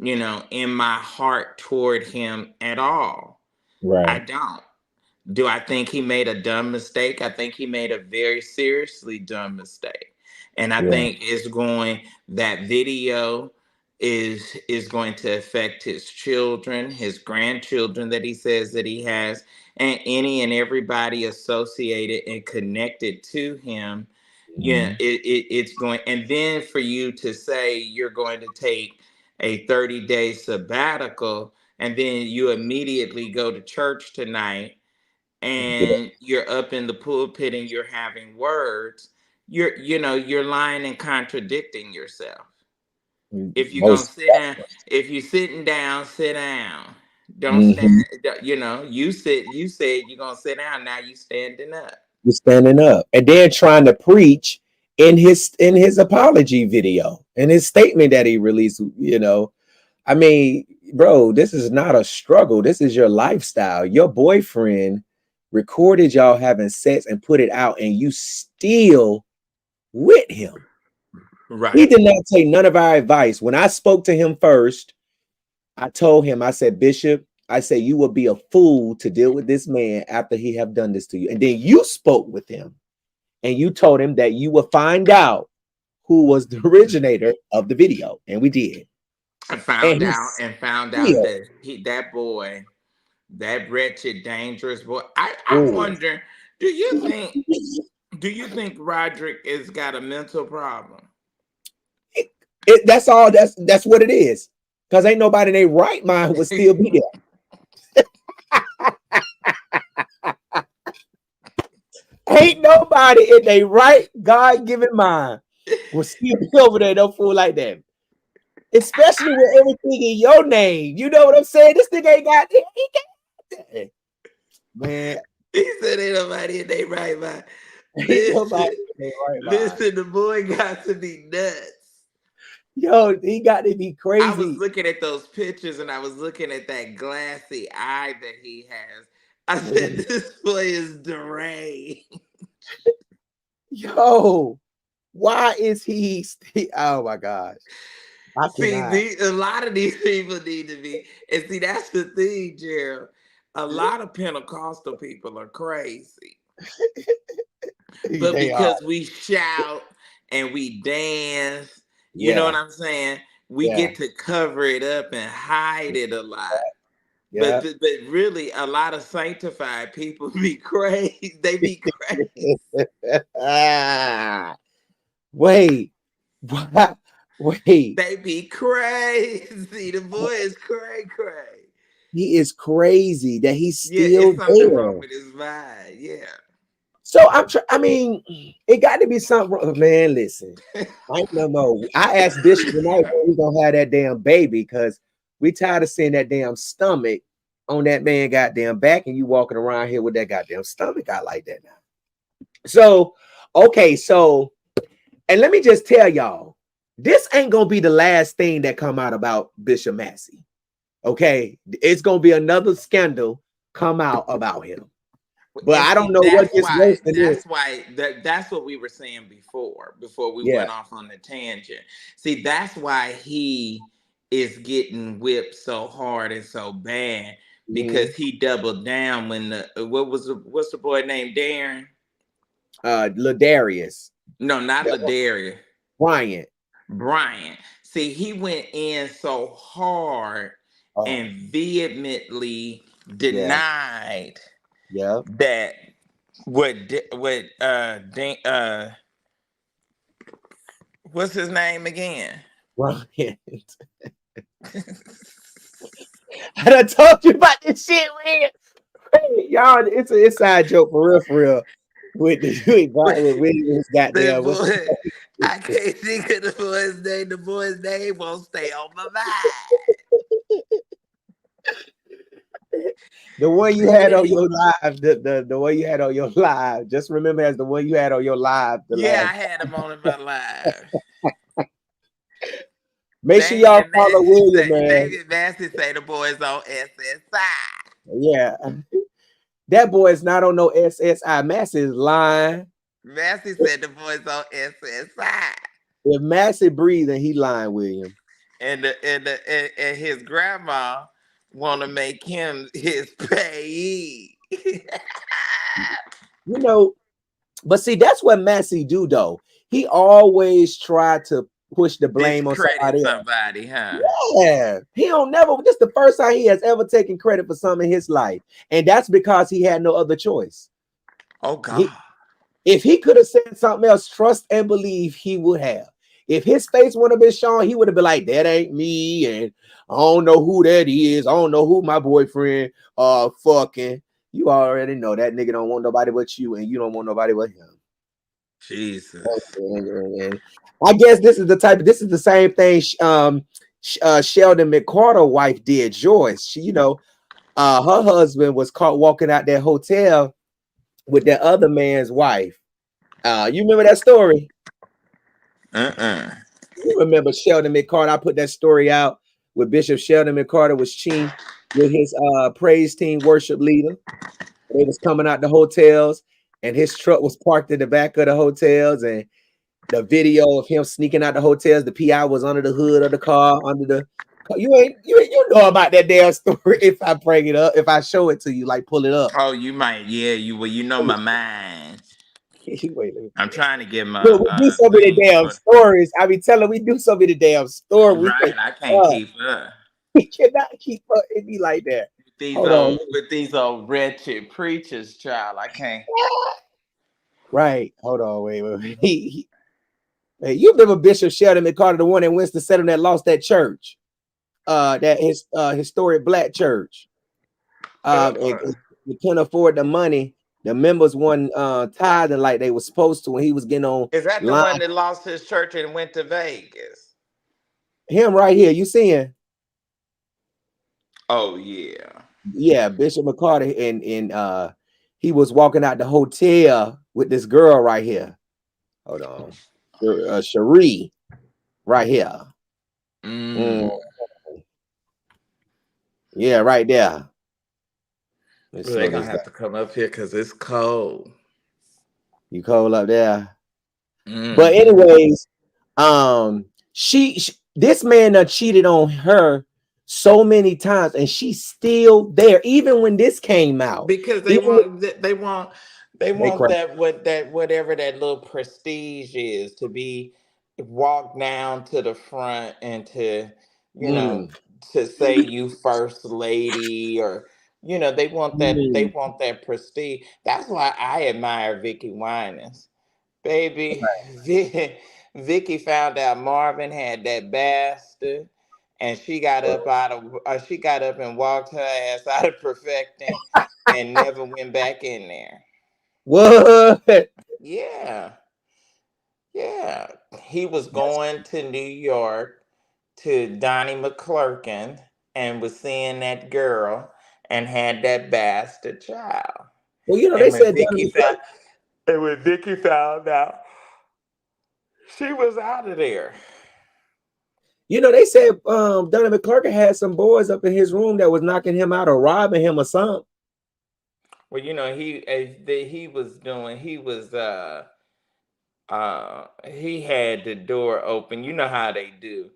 in my heart toward him at all. I
right.
don't. Do I think he made a dumb mistake? I think he made a very seriously dumb mistake. And I
Yeah.
think that video is going to affect his children, his grandchildren that he says that he has, and any and everybody associated and connected to him. Yeah,
Mm-hmm.
it's going, and then for you to say you're going to take a 30-day sabbatical and then you immediately go to church tonight
Get
and you're up in the pulpit and you're having words, you're lying and contradicting yourself.
it.
If you're gonna
Most.
sit down, if you're sitting down, sit down. Don't stand.
Mm-hmm.
You said you're gonna sit down. Now you standing up.
You're standing up and then trying to preach in his apology video in his statement that he released. I mean, bro, this is not a struggle. This is your lifestyle. Your boyfriend recorded y'all having sex and put it out, and you still with him. He
Right.
did not take none of our advice. When I spoke to him first, I told him, I said, Bishop, I said, you will be a fool to deal with this man after he have done this to you. And then you spoke with him and you told him that you will find out who was the originator of the video. And we did.
I
And
found out
he's
and found out
still,
that that boy, that wretched, dangerous boy. I
oh,
wonder, do you think do you think Roderick has got a mental problem?
that's all. That's what it is. Because ain't nobody in their right mind would still be there. Ain't nobody in their right God-given mind will still be over there, no fool like that. Especially with everything in your name. You know what I'm saying? This nigga ain't got that. Man,
He said ain't nobody in their right mind.
ain't nobody
Listen,
in their right mind.
listen, the boy got to be nuts.
Yo, he got to be
I was
crazy.
looking at those pictures and I was looking at that glassy eye that he has. I said, this boy is deranged.
Yo, why is he still? Oh my gosh. I
See,
cannot.
a lot of these people need to be, and see, that's the thing, Gerald. A lot of Pentecostal people are crazy. But
They are.
because we shout and we dance, you know
Yeah.
what I'm saying? We
Yeah.
get to cover it up and hide it a lot. But
Yeah.
but really, a lot of sanctified people be crazy. They be crazy.
Ah, wait. What? Wait.
They be crazy. The boy is cray cray.
He is crazy that he's
Yeah,
still
it's something wrong
there.
with his mind. Yeah.
So I mean, it got to be something wrong. Man, listen. I ain't no more. I asked Bishop tonight when we gonna have that damn baby because we tired of seeing that damn stomach on that man goddamn back, and you walking around here with that goddamn stomach out like that now. So, okay, so and let me just tell y'all, this ain't gonna be the last thing that come out about Bishop Massey. Okay, it's gonna be another scandal come out about him. But
And
I don't
see,
know what gets worse than this.
that's what we were saying before we
Yeah.
went off on the tangent. See, that's why he is getting whipped so hard and so bad, because
Mhm.
he doubled down when what's the boy named Darren?
Ladarius.
No, not Ladarius.
Bryant.
Brian. See, he went in so hard
Oh,
and vehemently
yeah.
denied
Yeah.
that what's his name again?
Bryant. I done told you about this shit, man. Hey, y'all, it's an inside joke for real, for real. With his
The
goddamn, what's
boy, I can't think of the boy's name. The boy's name won't stay on my mind.
the one you had on your live, the one you had on your live. Just remember as the one you had on your live the
Yeah, I
last.
had him on in my live.
Make sure y'all follow William, man.
David Massey say the boys on SSI.
Yeah, that boy is not on no SSI. Massey is lying.
Massey said the boys on SSI.
If Massey breathing, he lying, William.
And his grandma want to make him his payee.
You know, but see, that's what Massey do though. He always try to push the blame on
Discredit
somebody else.
somebody, huh?
Yeah, he don't never. This is the first time he has ever taken credit for something in his life, and that's because he had no other choice.
Oh God.
If he could have said something else, trust and believe he would have. If his face would have been shown, he would have been like, "That ain't me," and I don't know who that is. I don't know who my boyfriend fucking. You already know that nigga don't want nobody but you, and you don't want nobody but him.
Jesus.
And I guess this is the same thing Sheldon McCarter wife did, Joyce. She, her husband was caught walking out that hotel with that other man's wife. You remember that story? You remember Sheldon McCarter? I put that story out with Bishop Sheldon McCarter was chief with his praise team worship leader. They was coming out the hotels, and his truck was parked in the back of the hotels, and the video of him sneaking out the hotels, the PI was under the hood of the car, you know about that damn story if I bring it up, if I show it to you, like pull it up.
Oh, you might, yeah, you know my mind.
Wait,
I'm trying to get my
look, we do so many
thing
damn
for
stories. I be telling we do so many damn stories. We
right.
can
I can't keep up
we cannot keep up. It be like that. Hold on.
with these old wretched preachers, child. I can't.
Right. Hold on. Wait. Hey, you remember Bishop Sheldon McCarter, the one in Winston-Salem that lost that church? That his historic black church. And he couldn't afford the money. The members won tithing like they were supposed to when he was getting on
Is that the
line.
one that lost his church and went to Vegas?
Him right here, you seeing?
Oh yeah.
Yeah, Bishop McCarter, and he was walking out the hotel with this girl right here. Hold on, Cherie, right here. Mm, yeah, right there.
They're gonna have to come up here because it's cold.
You cold up there. But anyways, she this man done cheated on her so many times, and she's still there, even when this came out.
Because they want that whatever that little prestige is to be walked down to the front and to to say you first lady, or they want that prestige. That's why I admire Vicky Winans. Baby, Vicky found out Marvin had that bastard, and she got up and walked her ass out of perfecting, and never went back in there.
What?
Yeah, yeah. He was going to New York to Donnie McClurkin and was seeing that girl and had that bastard child.
Well, they
And when
said
Vicky found and when Vicky found out, she was out of there.
You know, they said Donovan Clark had some boys up in his room that was knocking him out or robbing him or something.
Well, you know, he was doing he had the door open. You know how they do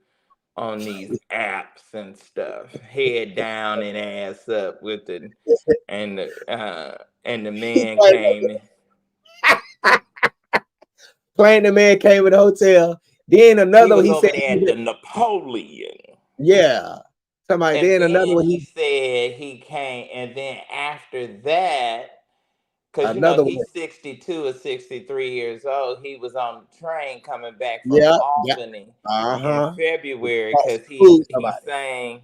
on these apps and stuff. Head down and ass up with it. And the man came in.
Playing the man came to the hotel. Then
He
another one,
was
he
over
said,
there at the Napoleon.
yeah. Somebody,
And
then another
then
one,
he said he came, and then after that, because you know
another one.
he's 62 or 63 years old, he was on the train coming back from
Yeah, yeah.
Albany in
Uh-huh.
February because he
Somebody.
sang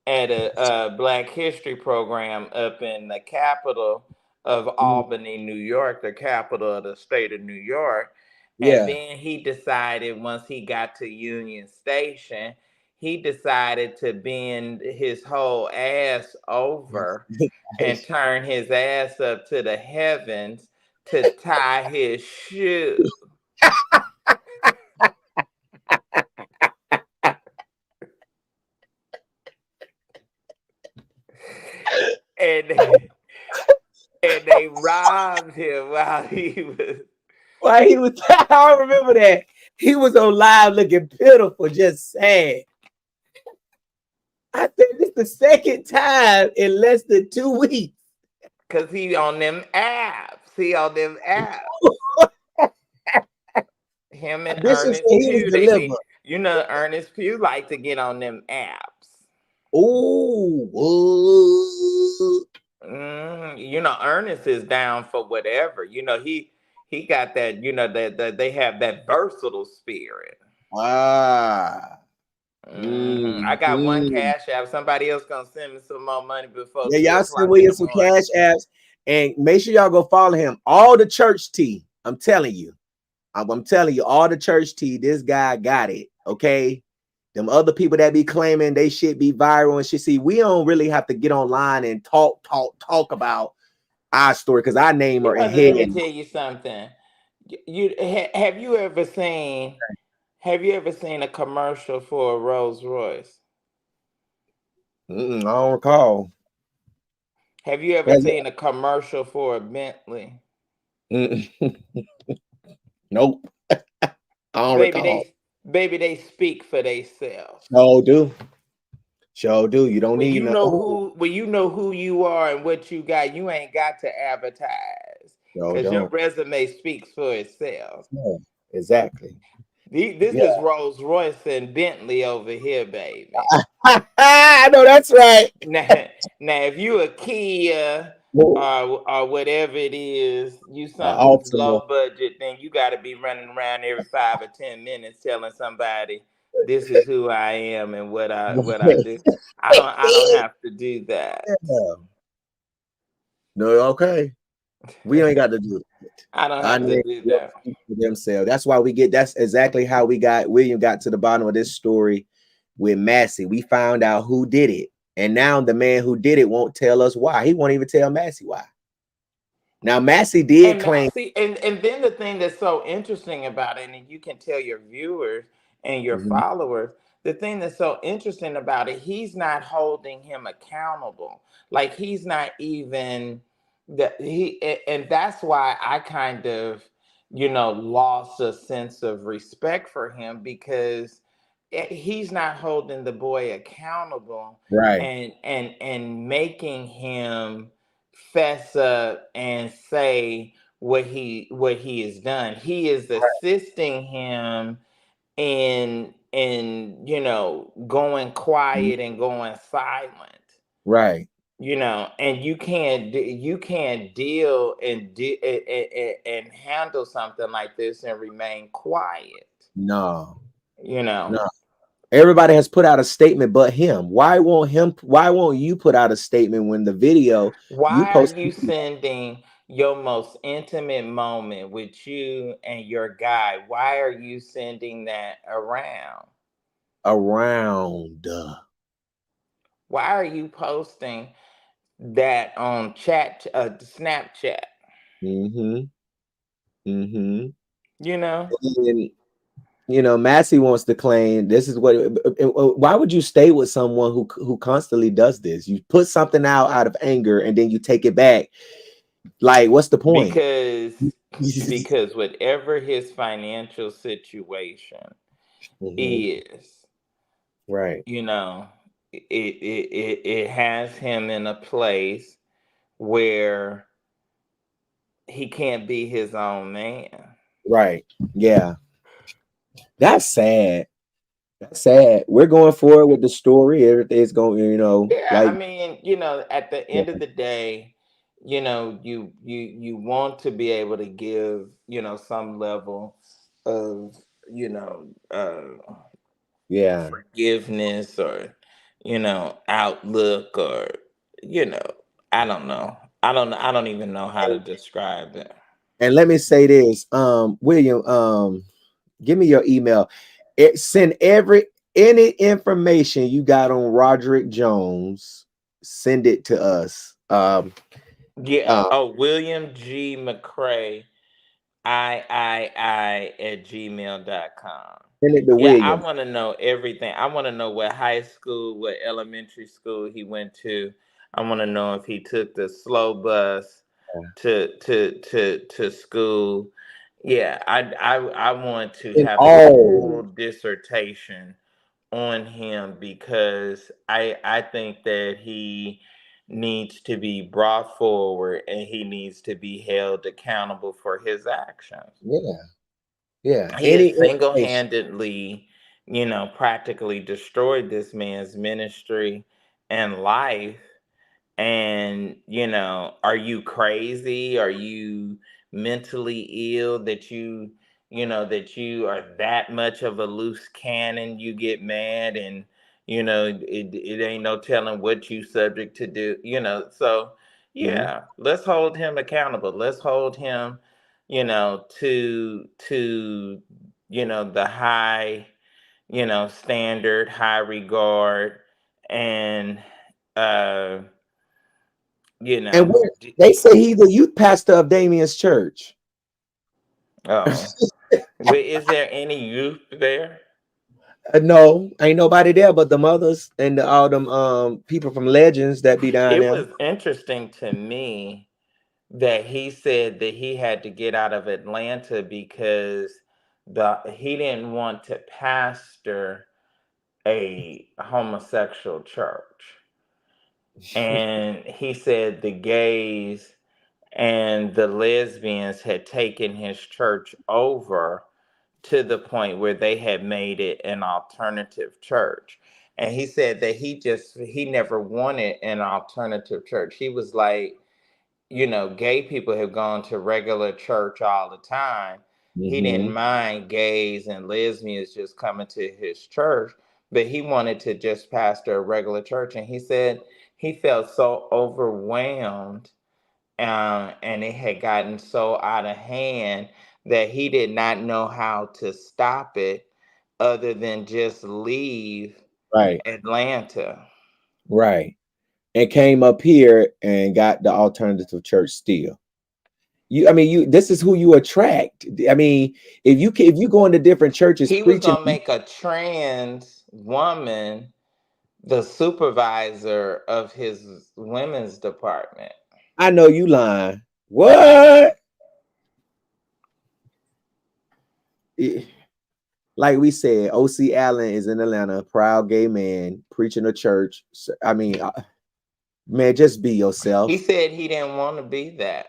at a Black History program up in the capital of
Mhm.
Albany, New York, the capital of the state of New York. And
Yeah.
then he decided once he got to Union Station, he decided to bend his whole ass over and turn his ass up to the heavens to tie his shoe. And and they robbed him while he was.
Why he was, I remember that. He was on live looking pitiful, just sad. I think it's the second time in less than 2 weeks.
Cause he on them apps. He on them apps. Him and
Bishop said
Ernest
he was
Pugh, they
delivered.
be, you know, Ernest Pugh like to get on them apps.
Ooh,
You know, Ernest is down for whatever. You know, he got that. You know that they have that versatile spirit.
ah,
I got one
mm.
cash app. Somebody else gonna send me some more money before
Yeah,
two
y'all send
o'clock in
William
the
some
morning.
cash apps and make sure y'all go follow him. All the church tea. I'm telling you. I'm telling you, all the church tea. This guy got it. Okay. Them other people that be claiming they shit be viral and shit. See, we don't really have to get online and talk about our story because our name
You
are
know,
in
let me
headline.
tell you something. Have you ever seen? Have you ever seen a commercial for a Rolls Royce?
I don't recall.
Have you ever
Has it?
seen a commercial for a Bentley?
Nope. I don't
Baby,
recall.
they speak for themselves.
Sure do. Sure do. You don't need no. Oh,
When you know who you are and what you got, you ain't got to advertise
sure
because your
don't.
resume speaks for itself.
Yeah, exactly.
This
Yeah.
is Rolls Royce and Bentley over here, baby.
I know that's right.
Now, now, if you a Kia
Oh,
or whatever it is, you something
Altima.
low budget, then you got to be running around every 5 or 10 minutes telling somebody this is who I am and what I do. I don't have to do that.
Yeah. No, okay. We ain't got to do it.
I don't
I
have to
name
do
will
that.
speak for themselves. That's why we get. That's exactly how William got to the bottom of this story with Massey. We found out who did it, and now the man who did it won't tell us why. He won't even tell Massey why. Now Massey did
And
claim.
Massey, and then the thing that's so interesting about it, and you can tell your viewers and your
Mhm.
followers, the thing that's so interesting about it, he's not holding him accountable. Like he's not even and that's why I kind of, lost a sense of respect for him because he's not holding the boy accountable
Right,
and making him fess up and say what he has done. He is assisting him in going quiet and going silent.
right.
And you can't deal and handle something like this and remain quiet.
No,
You know.
no. Everybody has put out a statement, but him. Why won't him? Why won't you put out a statement when the video you
Why are
posted
you sending your most intimate moment with you and your guy? Why are you sending that around?
around?
Why are you posting that on Snapchat?
Mm-hmm. Mm-hmm.
You know?
And Massey wants to claim this is what. Why would you stay with someone who constantly does this? You put something out of anger, and then you take it back. Like, what's the point?
because because whatever his financial situation
Mhm.
is,
Right,
you know, it has him in a place where he can't be his own man.
right, yeah. That's sad. That's sad. We're going forward with the story. Everything's going,
Yeah, I
like,
mean, at the
yeah,
end of the day, you want to be able to give, some level of, you know, uh
yeah.
forgiveness, or outlook, or you know I don't know. I don't even know how to describe it.
And let me say this, William, give me your email. Send any information you got on Roderick Jones. Send it to us.
Yeah.
Uh,
Oh, William G. McCray, I at gmail.com.
Send it to
Yeah, I
William.
want to know everything. I want to know what high school, what elementary school he went to. I want to know if he took the slow bus to school. Yeah, I want to
And
have a full
all,
dissertation on him, because I think that he needs to be brought forward, and he needs to be held accountable for his actions.
yeah, yeah.
He
Any
has
information.
single-handedly, practically destroyed this man's ministry and life. And, are you crazy? Are you mentally ill that you are that much of a loose cannon? You get mad, and, it ain't no telling what you subject to do, so
Mhm.
yeah, let's hold him accountable. Let's hold him, to the high, standard, high regard, and uh you
And
know
they say he's the youth pastor of Damien's church.
oh, is there any youth there?
No, ain't nobody there but the mothers and all them people from Legends that be down
It
there.
was interesting to me that he said that he had to get out of Atlanta because he didn't want to pastor a homosexual church. And he said the gays and the lesbians had taken his church over to the point where they had made it an alternative church. And he said that he never wanted an alternative church. He was like, gay people have gone to regular church all the time. He didn't
Hmm.
mind gays and lesbians just coming to his church, but he wanted to just pastor a regular church. And he said he felt so overwhelmed, and it had gotten so out of hand that he did not know how to stop it other than just leave
Right,
Atlanta.
right. And came up here and got the alternative church still. This is who you attract. I mean, if you go into different churches
He was
preaching,
going to make a trans woman the supervisor of his women's department.
I know you lying. What? Eh, Like we said, OC Allen is in Atlanta, a proud gay man preaching a church. Man, just be
He
yourself.
said he didn't want to be that.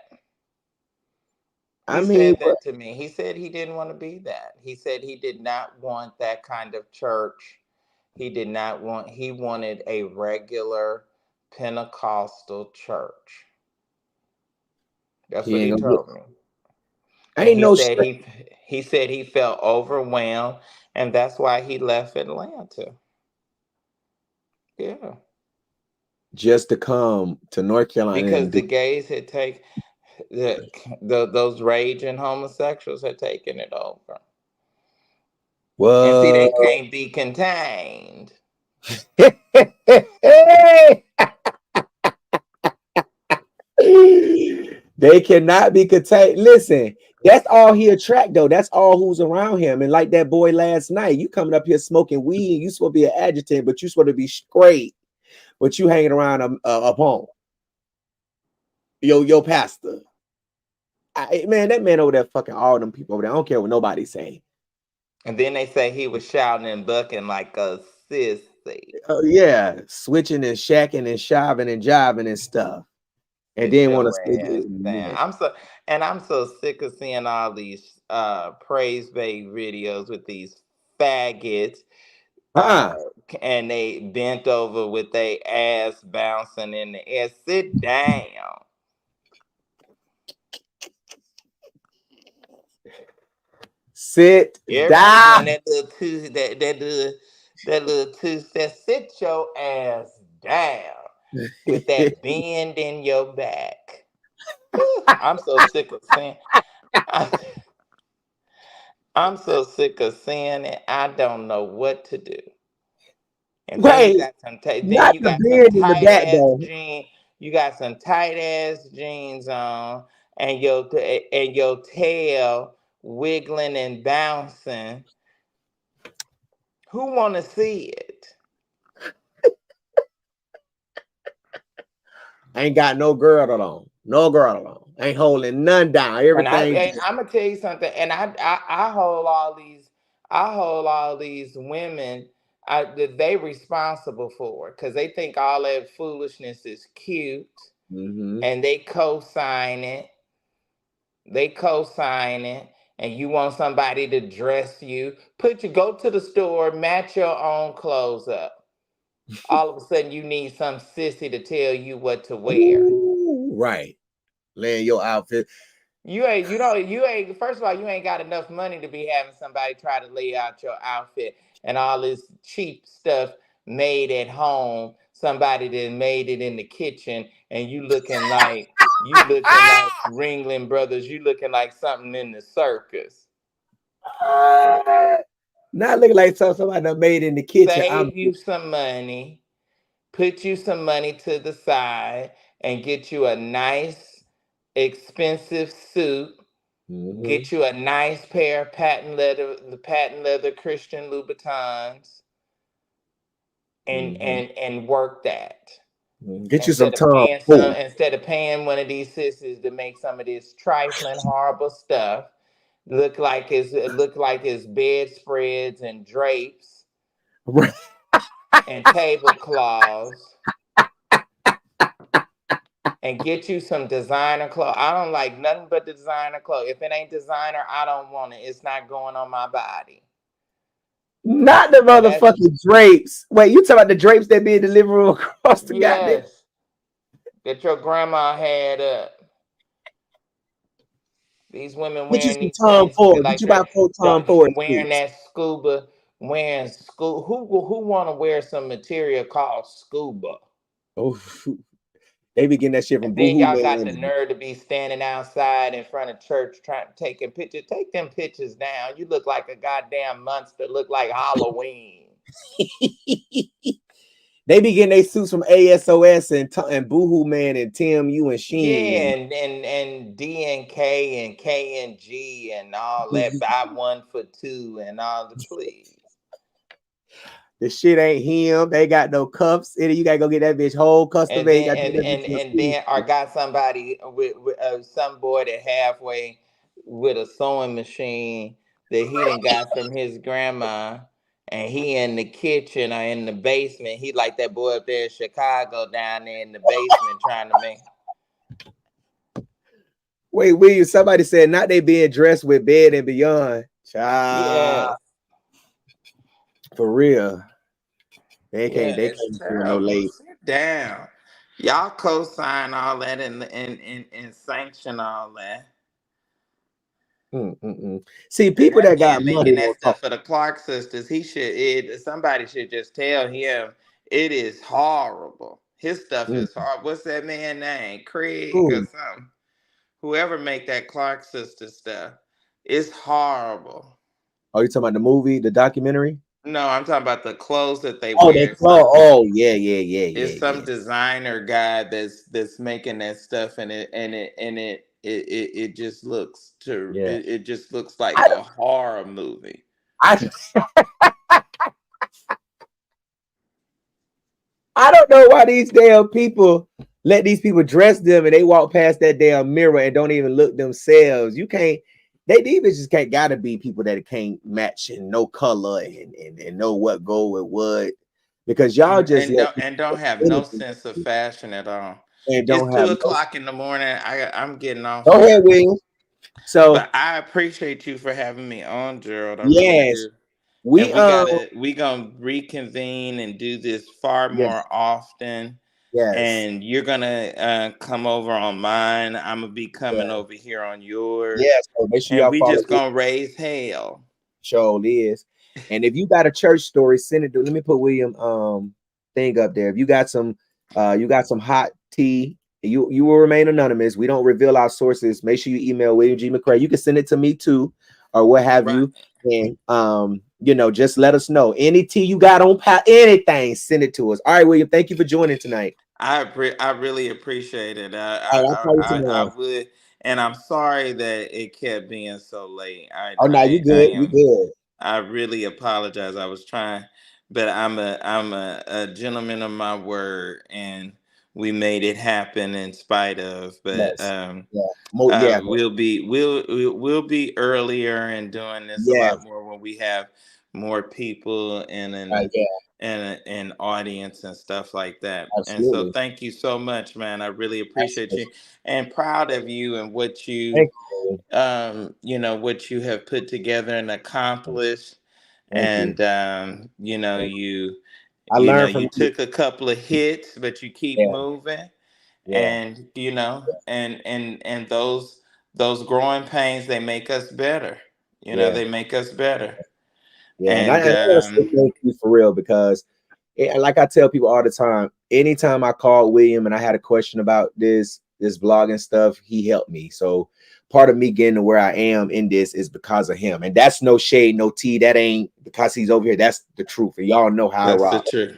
I
He
mean,
said that to me. He said he didn't want to be that. He said he did not want that kind of church. He wanted a regular Pentecostal church. That's
he
what
ain't
he
gonna get.
told me. And
Ain't no strength
he said he felt overwhelmed, and that's why he left Atlanta. Yeah.
just to come to North Carolina
Because
and
the
do
gays had taken those raging homosexuals had taken it over. And see, they
what?
can't be contained.
They cannot be contained. Listen, that's all he attract though. That's all who's around him. And like that boy last night, you coming up here smoking weed, and you supposed to be an adjutant, but you supposed to be straight. But you hanging around a punk. Yo, pastor. Man, that man over there fucking all them people over there. I don't care what nobody say.
And then they say he was shouting and bucking like a sissy.
Oh yeah, switching and shacking and shoving and jiving and stuff. And
Get
then want
your
to
ass down. I'm so sick of seeing all these praise bait videos with these faggots.
uh-uh.
And they bent over with their ass bouncing in the air. Sit down.
Sit down.
That little tooth that sit your ass down with that bend in your back. I'm so sick of saying. I'm so sick of saying it. I don't know what to do. And then you
Wait,
got some. Then
not
you
the
got some
beard in the
tight
back
ass
though.
jeans. You got some tight ass jeans on, and your tail wiggling and bouncing. Who want to see it?
Ain't got no girl alone. No girl alone. Ain't holding none down.
And
Everything.
I'm gonna tell you something. And I hold all these. I hold all these women. That they responsible for because they think all that foolishness is cute, and they co-sign it. They co-sign it, and you want somebody to dress you. Go to the store, match your own clothes up. All of a sudden, you need some sissy to tell you what to wear.
Ooh, right. Laying your outfit.
You ain't. First of all, you ain't got enough money to be having somebody try to lay out your outfit and all this cheap stuff made at home. Somebody that made it in the kitchen, and you looking like Ringling Brothers. You looking like something in the circus.
Not looking like somebody that made in the kitchen.
Save you some money. Put you some money to the side and get you a nice, expensive suit. Get you a nice pair of patent leather Christian Louboutins, and work that.
Get you some Tom Ford.
Instead of paying one of these sisters to make some of this trifling, horrible stuff look like it's bedspreads and drapes and tablecloths. And get you some designer clothes. I don't like nothing but designer clothes. If it ain't designer, I don't want it. It's not going on my body.
Not the motherfucking drapes. Wait, you talking about the drapes that being delivered across the goddamn?
That your grandma had up. These women
wearing
these
Tom
things
Ford.
like
Did you buy Tom Ford?
Wearing that scuba, wearing scuba. Who want to wear some material called scuba?
Oh, they be getting that shit from
And then
Boohoo
y'all got the
Man.
nerve to be standing outside in front of church taking pictures. Take them pictures down. You look like a goddamn monster. Look like Halloween.
They be getting their suits from ASOS and Boohoo Man and TMU and Shein.
Yeah, and D&K and K&G and all that. Buy one for two and all the please.
The shit ain't him. They got no cuffs in it. You gotta go get that bitch whole custom made.
And then I got somebody with some boy that halfway with a sewing machine that he done got from his grandma, and he in the kitchen or in the basement. He like that boy up there in Chicago down there in the basement trying to make.
Wait, William, somebody said not they being dressed with Bed and Beyond.
Yes.
For real. They can't
feel
no late.
Sit down. Y'all co-sign all that and sanction all that.
See, people that got
man
money
making that stuff for the Clark sisters. Somebody should just tell him it is horrible. His stuff is horrible. What's that man's name? Craig or something. Whoever make that Clark sister stuff, it's horrible.
Oh, you talking about the movie, the documentary?
No, I'm talking about the clothes that they
wear.
They
clothes. Oh, yeah.
It's some designer guy that's making that stuff, and it it just looks
Yeah.
it just looks like
I
a horror movie.
I I don't know why these damn people let these people dress them and they walk past that damn mirror and don't even look themselves. You can't. These bitches can't gotta be people that can't match and no color and know what go with what, because y'all just let
And don't have no
anything
sense of fashion at all.
and
It's
don't
two
have no.
o'clock in the morning. I'm getting off
Go ahead,
here.
William. So
But I appreciate you for having me on, Gerald. I really
yes,
do. And
we
we gonna reconvene and do this far
yes,
more often.
yes,
And you're gonna come over on mine. I'm gonna be coming
yeah,
over here on yours.
yes. So make sure
And
y'all
we
follow
just gonna raise hell.
show is. And if you got a church story, send it to. Let me put William thing up there. If you got some hot tea, you will remain anonymous. We don't reveal our sources. Make sure you email William G. McCray. You can send it to me too, or what have
Right.
you. And just let us know. Any tea you got on anything, send it to us. All right, William. Thank you for joining tonight.
I really appreciate it.
All right, I'll call you
I
tomorrow.
would, and I'm sorry that it kept being so late.
Oh no, you
I
good. You
am.
good.
I really apologize. I was trying, but I'm a gentleman of my word, and we made it happen in spite of. But
Yes. Yeah. Yeah.
we'll be earlier and doing this a lot
Yes.
more when we have more people and
Yeah.
an audience and stuff like that. And so
Absolutely.
thank you so much, man. I really appreciate
Absolutely.
you and proud of you and what
Thank you.
what you have put together and accomplished.
Thank you.
And
I learned from
you
you.
took a couple of hits, but you keep
Yeah.
moving.
Yeah.
And and those growing pains, they make us better.
Yeah.
They make us better.
Yeah. And
And
I want to say thank you for real, because like I tell people all the time, anytime I called William and I had a question about this blogging stuff, he helped me. So part of me getting to where I am in this is because of him. And that's no shade, no tea. That ain't because he's over here. That's the truth. And y'all know how I
that's the
rock.
truth.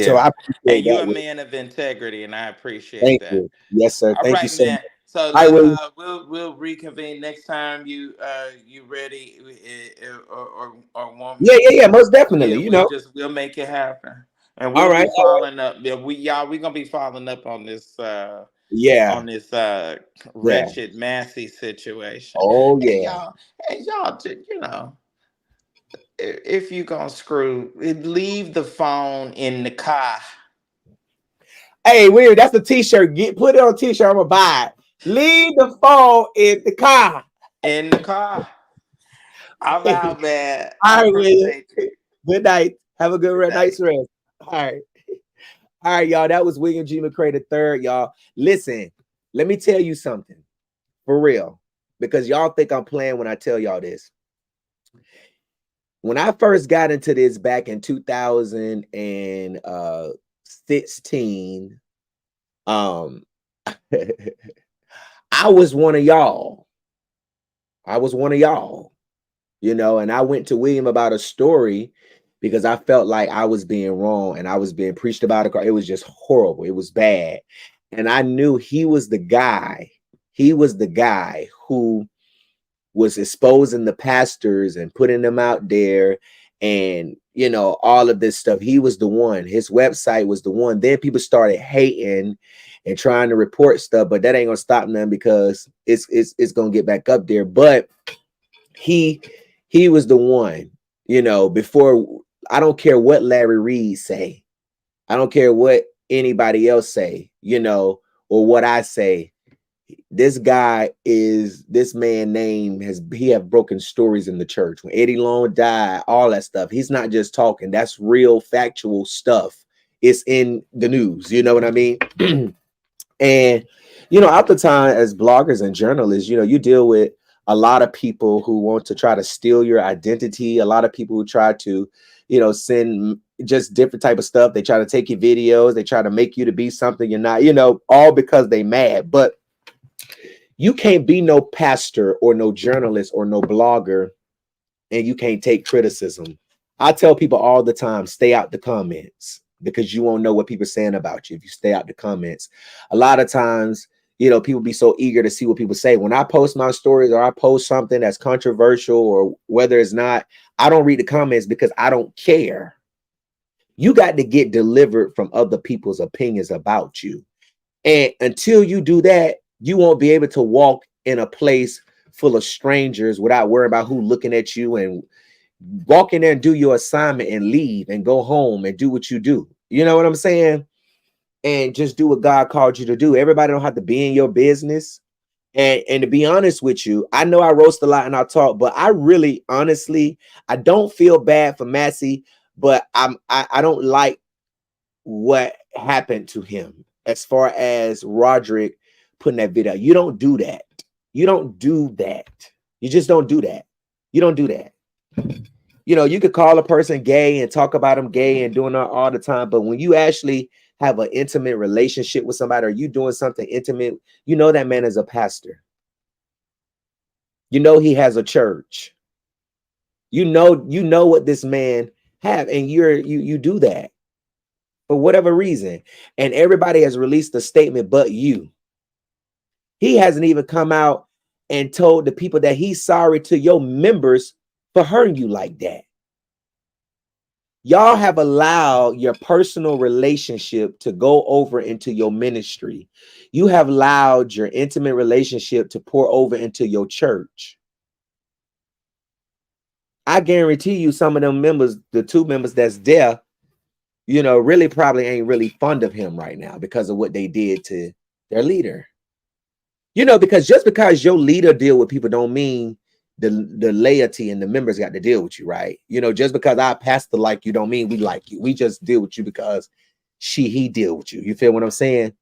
So
Yeah.
I
And
appreciate
you're
that.
a man of integrity, and I appreciate
Thank
that.
you. Yes, sir.
All
Thank you
right,
so much.
man. So
All right, William.
we'll reconvene next time you ready or want
Yeah,
me.
yeah, yeah. Most
Yeah,
definitely.
we'll make it happen. And
All
we'll
right.
be
All right.
following up. Yeah, we gonna be following up
Yeah.
on this
Yeah.
wretched Massey situation.
Oh
And
yeah.
y'all if you gonna screw, leave the phone in the car.
Hey, weird. That's the t-shirt. Put it on a t-shirt. I'm gonna buy it. Leave the phone in the car.
In the car. I'm
All
out, man. I
right, William.
appreciate you.
Good night. Have a good
Good night.
night's rest. All right. All right, y'all. That was William G. McCray the third, y'all. Listen, let me tell you something for real, because y'all think I'm playing when I tell y'all this. When I first got into this back in 2016, um, I was one of y'all. I was one of y'all, and I went to William about a story because I felt like I was being wrong and I was being preached about it. It was just horrible. It was bad. And I knew he was the guy. He was the guy who was exposing the pastors and putting them out there and, all of this stuff. He was the one. His website was the one. Then people started hating and trying to report stuff, but that ain't gonna stop them because it's gonna get back up there. But he was the one, before. I don't care what Larry Reed say. I don't care what anybody else say, or what I say. This man name he have broken stories in the church. When Eddie Long died, all that stuff. He's not just talking. That's real factual stuff. It's in the news. You know what I mean? And at the time, as bloggers and journalists, you deal with a lot of people who want to try to steal your identity. A lot of people who try to, send just different type of stuff. They try to take your videos. They try to make you to be something you're not. All because they mad. But you can't be no pastor or no journalist or no blogger, and you can't take criticism. I tell people all the time, stay out the comments, because you won't know what people are saying about you if you stay out the comments. A lot of times, You know, people be so eager to see what people say. When I post my stories or I post something that's controversial or whether it's not, I don't read the comments because I don't care. You got to get delivered from other people's opinions about you. And until you do that, you won't be able to walk in a place full of strangers without worrying about who looking at you, and walk in there and do your assignment and leave and go home and do what you do. You know what I'm saying? And just do what God called you to do. Everybody don't have to be in your business. And to be honest with you, I know I roast a lot and I talk, but I really honestly, I don't feel bad for Massey, but I don't like what happened to him as far as Roderick putting that video. You don't do that. You don't do that. You just don't do that. You don't do that. You know, you could call a person gay and talk about them gay and doing that all the time, but when you actually have an intimate relationship with somebody, or you doing something intimate, you know that man is a pastor. You know he has a church. You know what this man have, and you do that for whatever reason. And everybody has released a statement but you. He hasn't even come out and told the people that he's sorry to your members for hurting you like that. Y'all have allowed your personal relationship to go over into your ministry. You have allowed your intimate relationship to pour over into your church. I guarantee you some of them members, the two members that's there, you know, really probably ain't really fond of him right now because of what they did to their leader. You know, because just because your leader deal with people don't mean the laity and the members got to deal with you, right? You know, just because our pastor like you don't mean we like you. We just deal with you because he deal with you. You feel what I'm saying?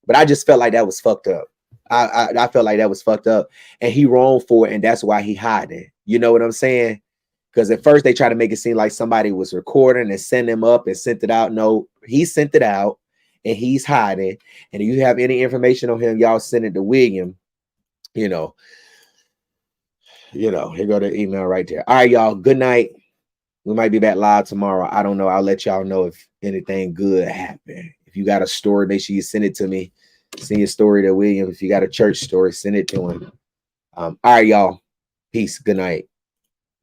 But I just felt like that was fucked up. I felt like that was fucked up, and he wrong for it, and that's why he hiding. You know what I'm saying? Because at first they try to make it seem like somebody was recording and sent him up and sent it out. No, he sent it out and he's hiding. And if you have any information on him, y'all send it to William. You know, here go the email right there. All right, y'all. Good night. We might be back live tomorrow. I don't know. I'll let y'all know if anything good happened. If you got a story, make sure you send it to me. Send your story to William. If you got a church story, send it to him. All right, y'all. Peace. Good night.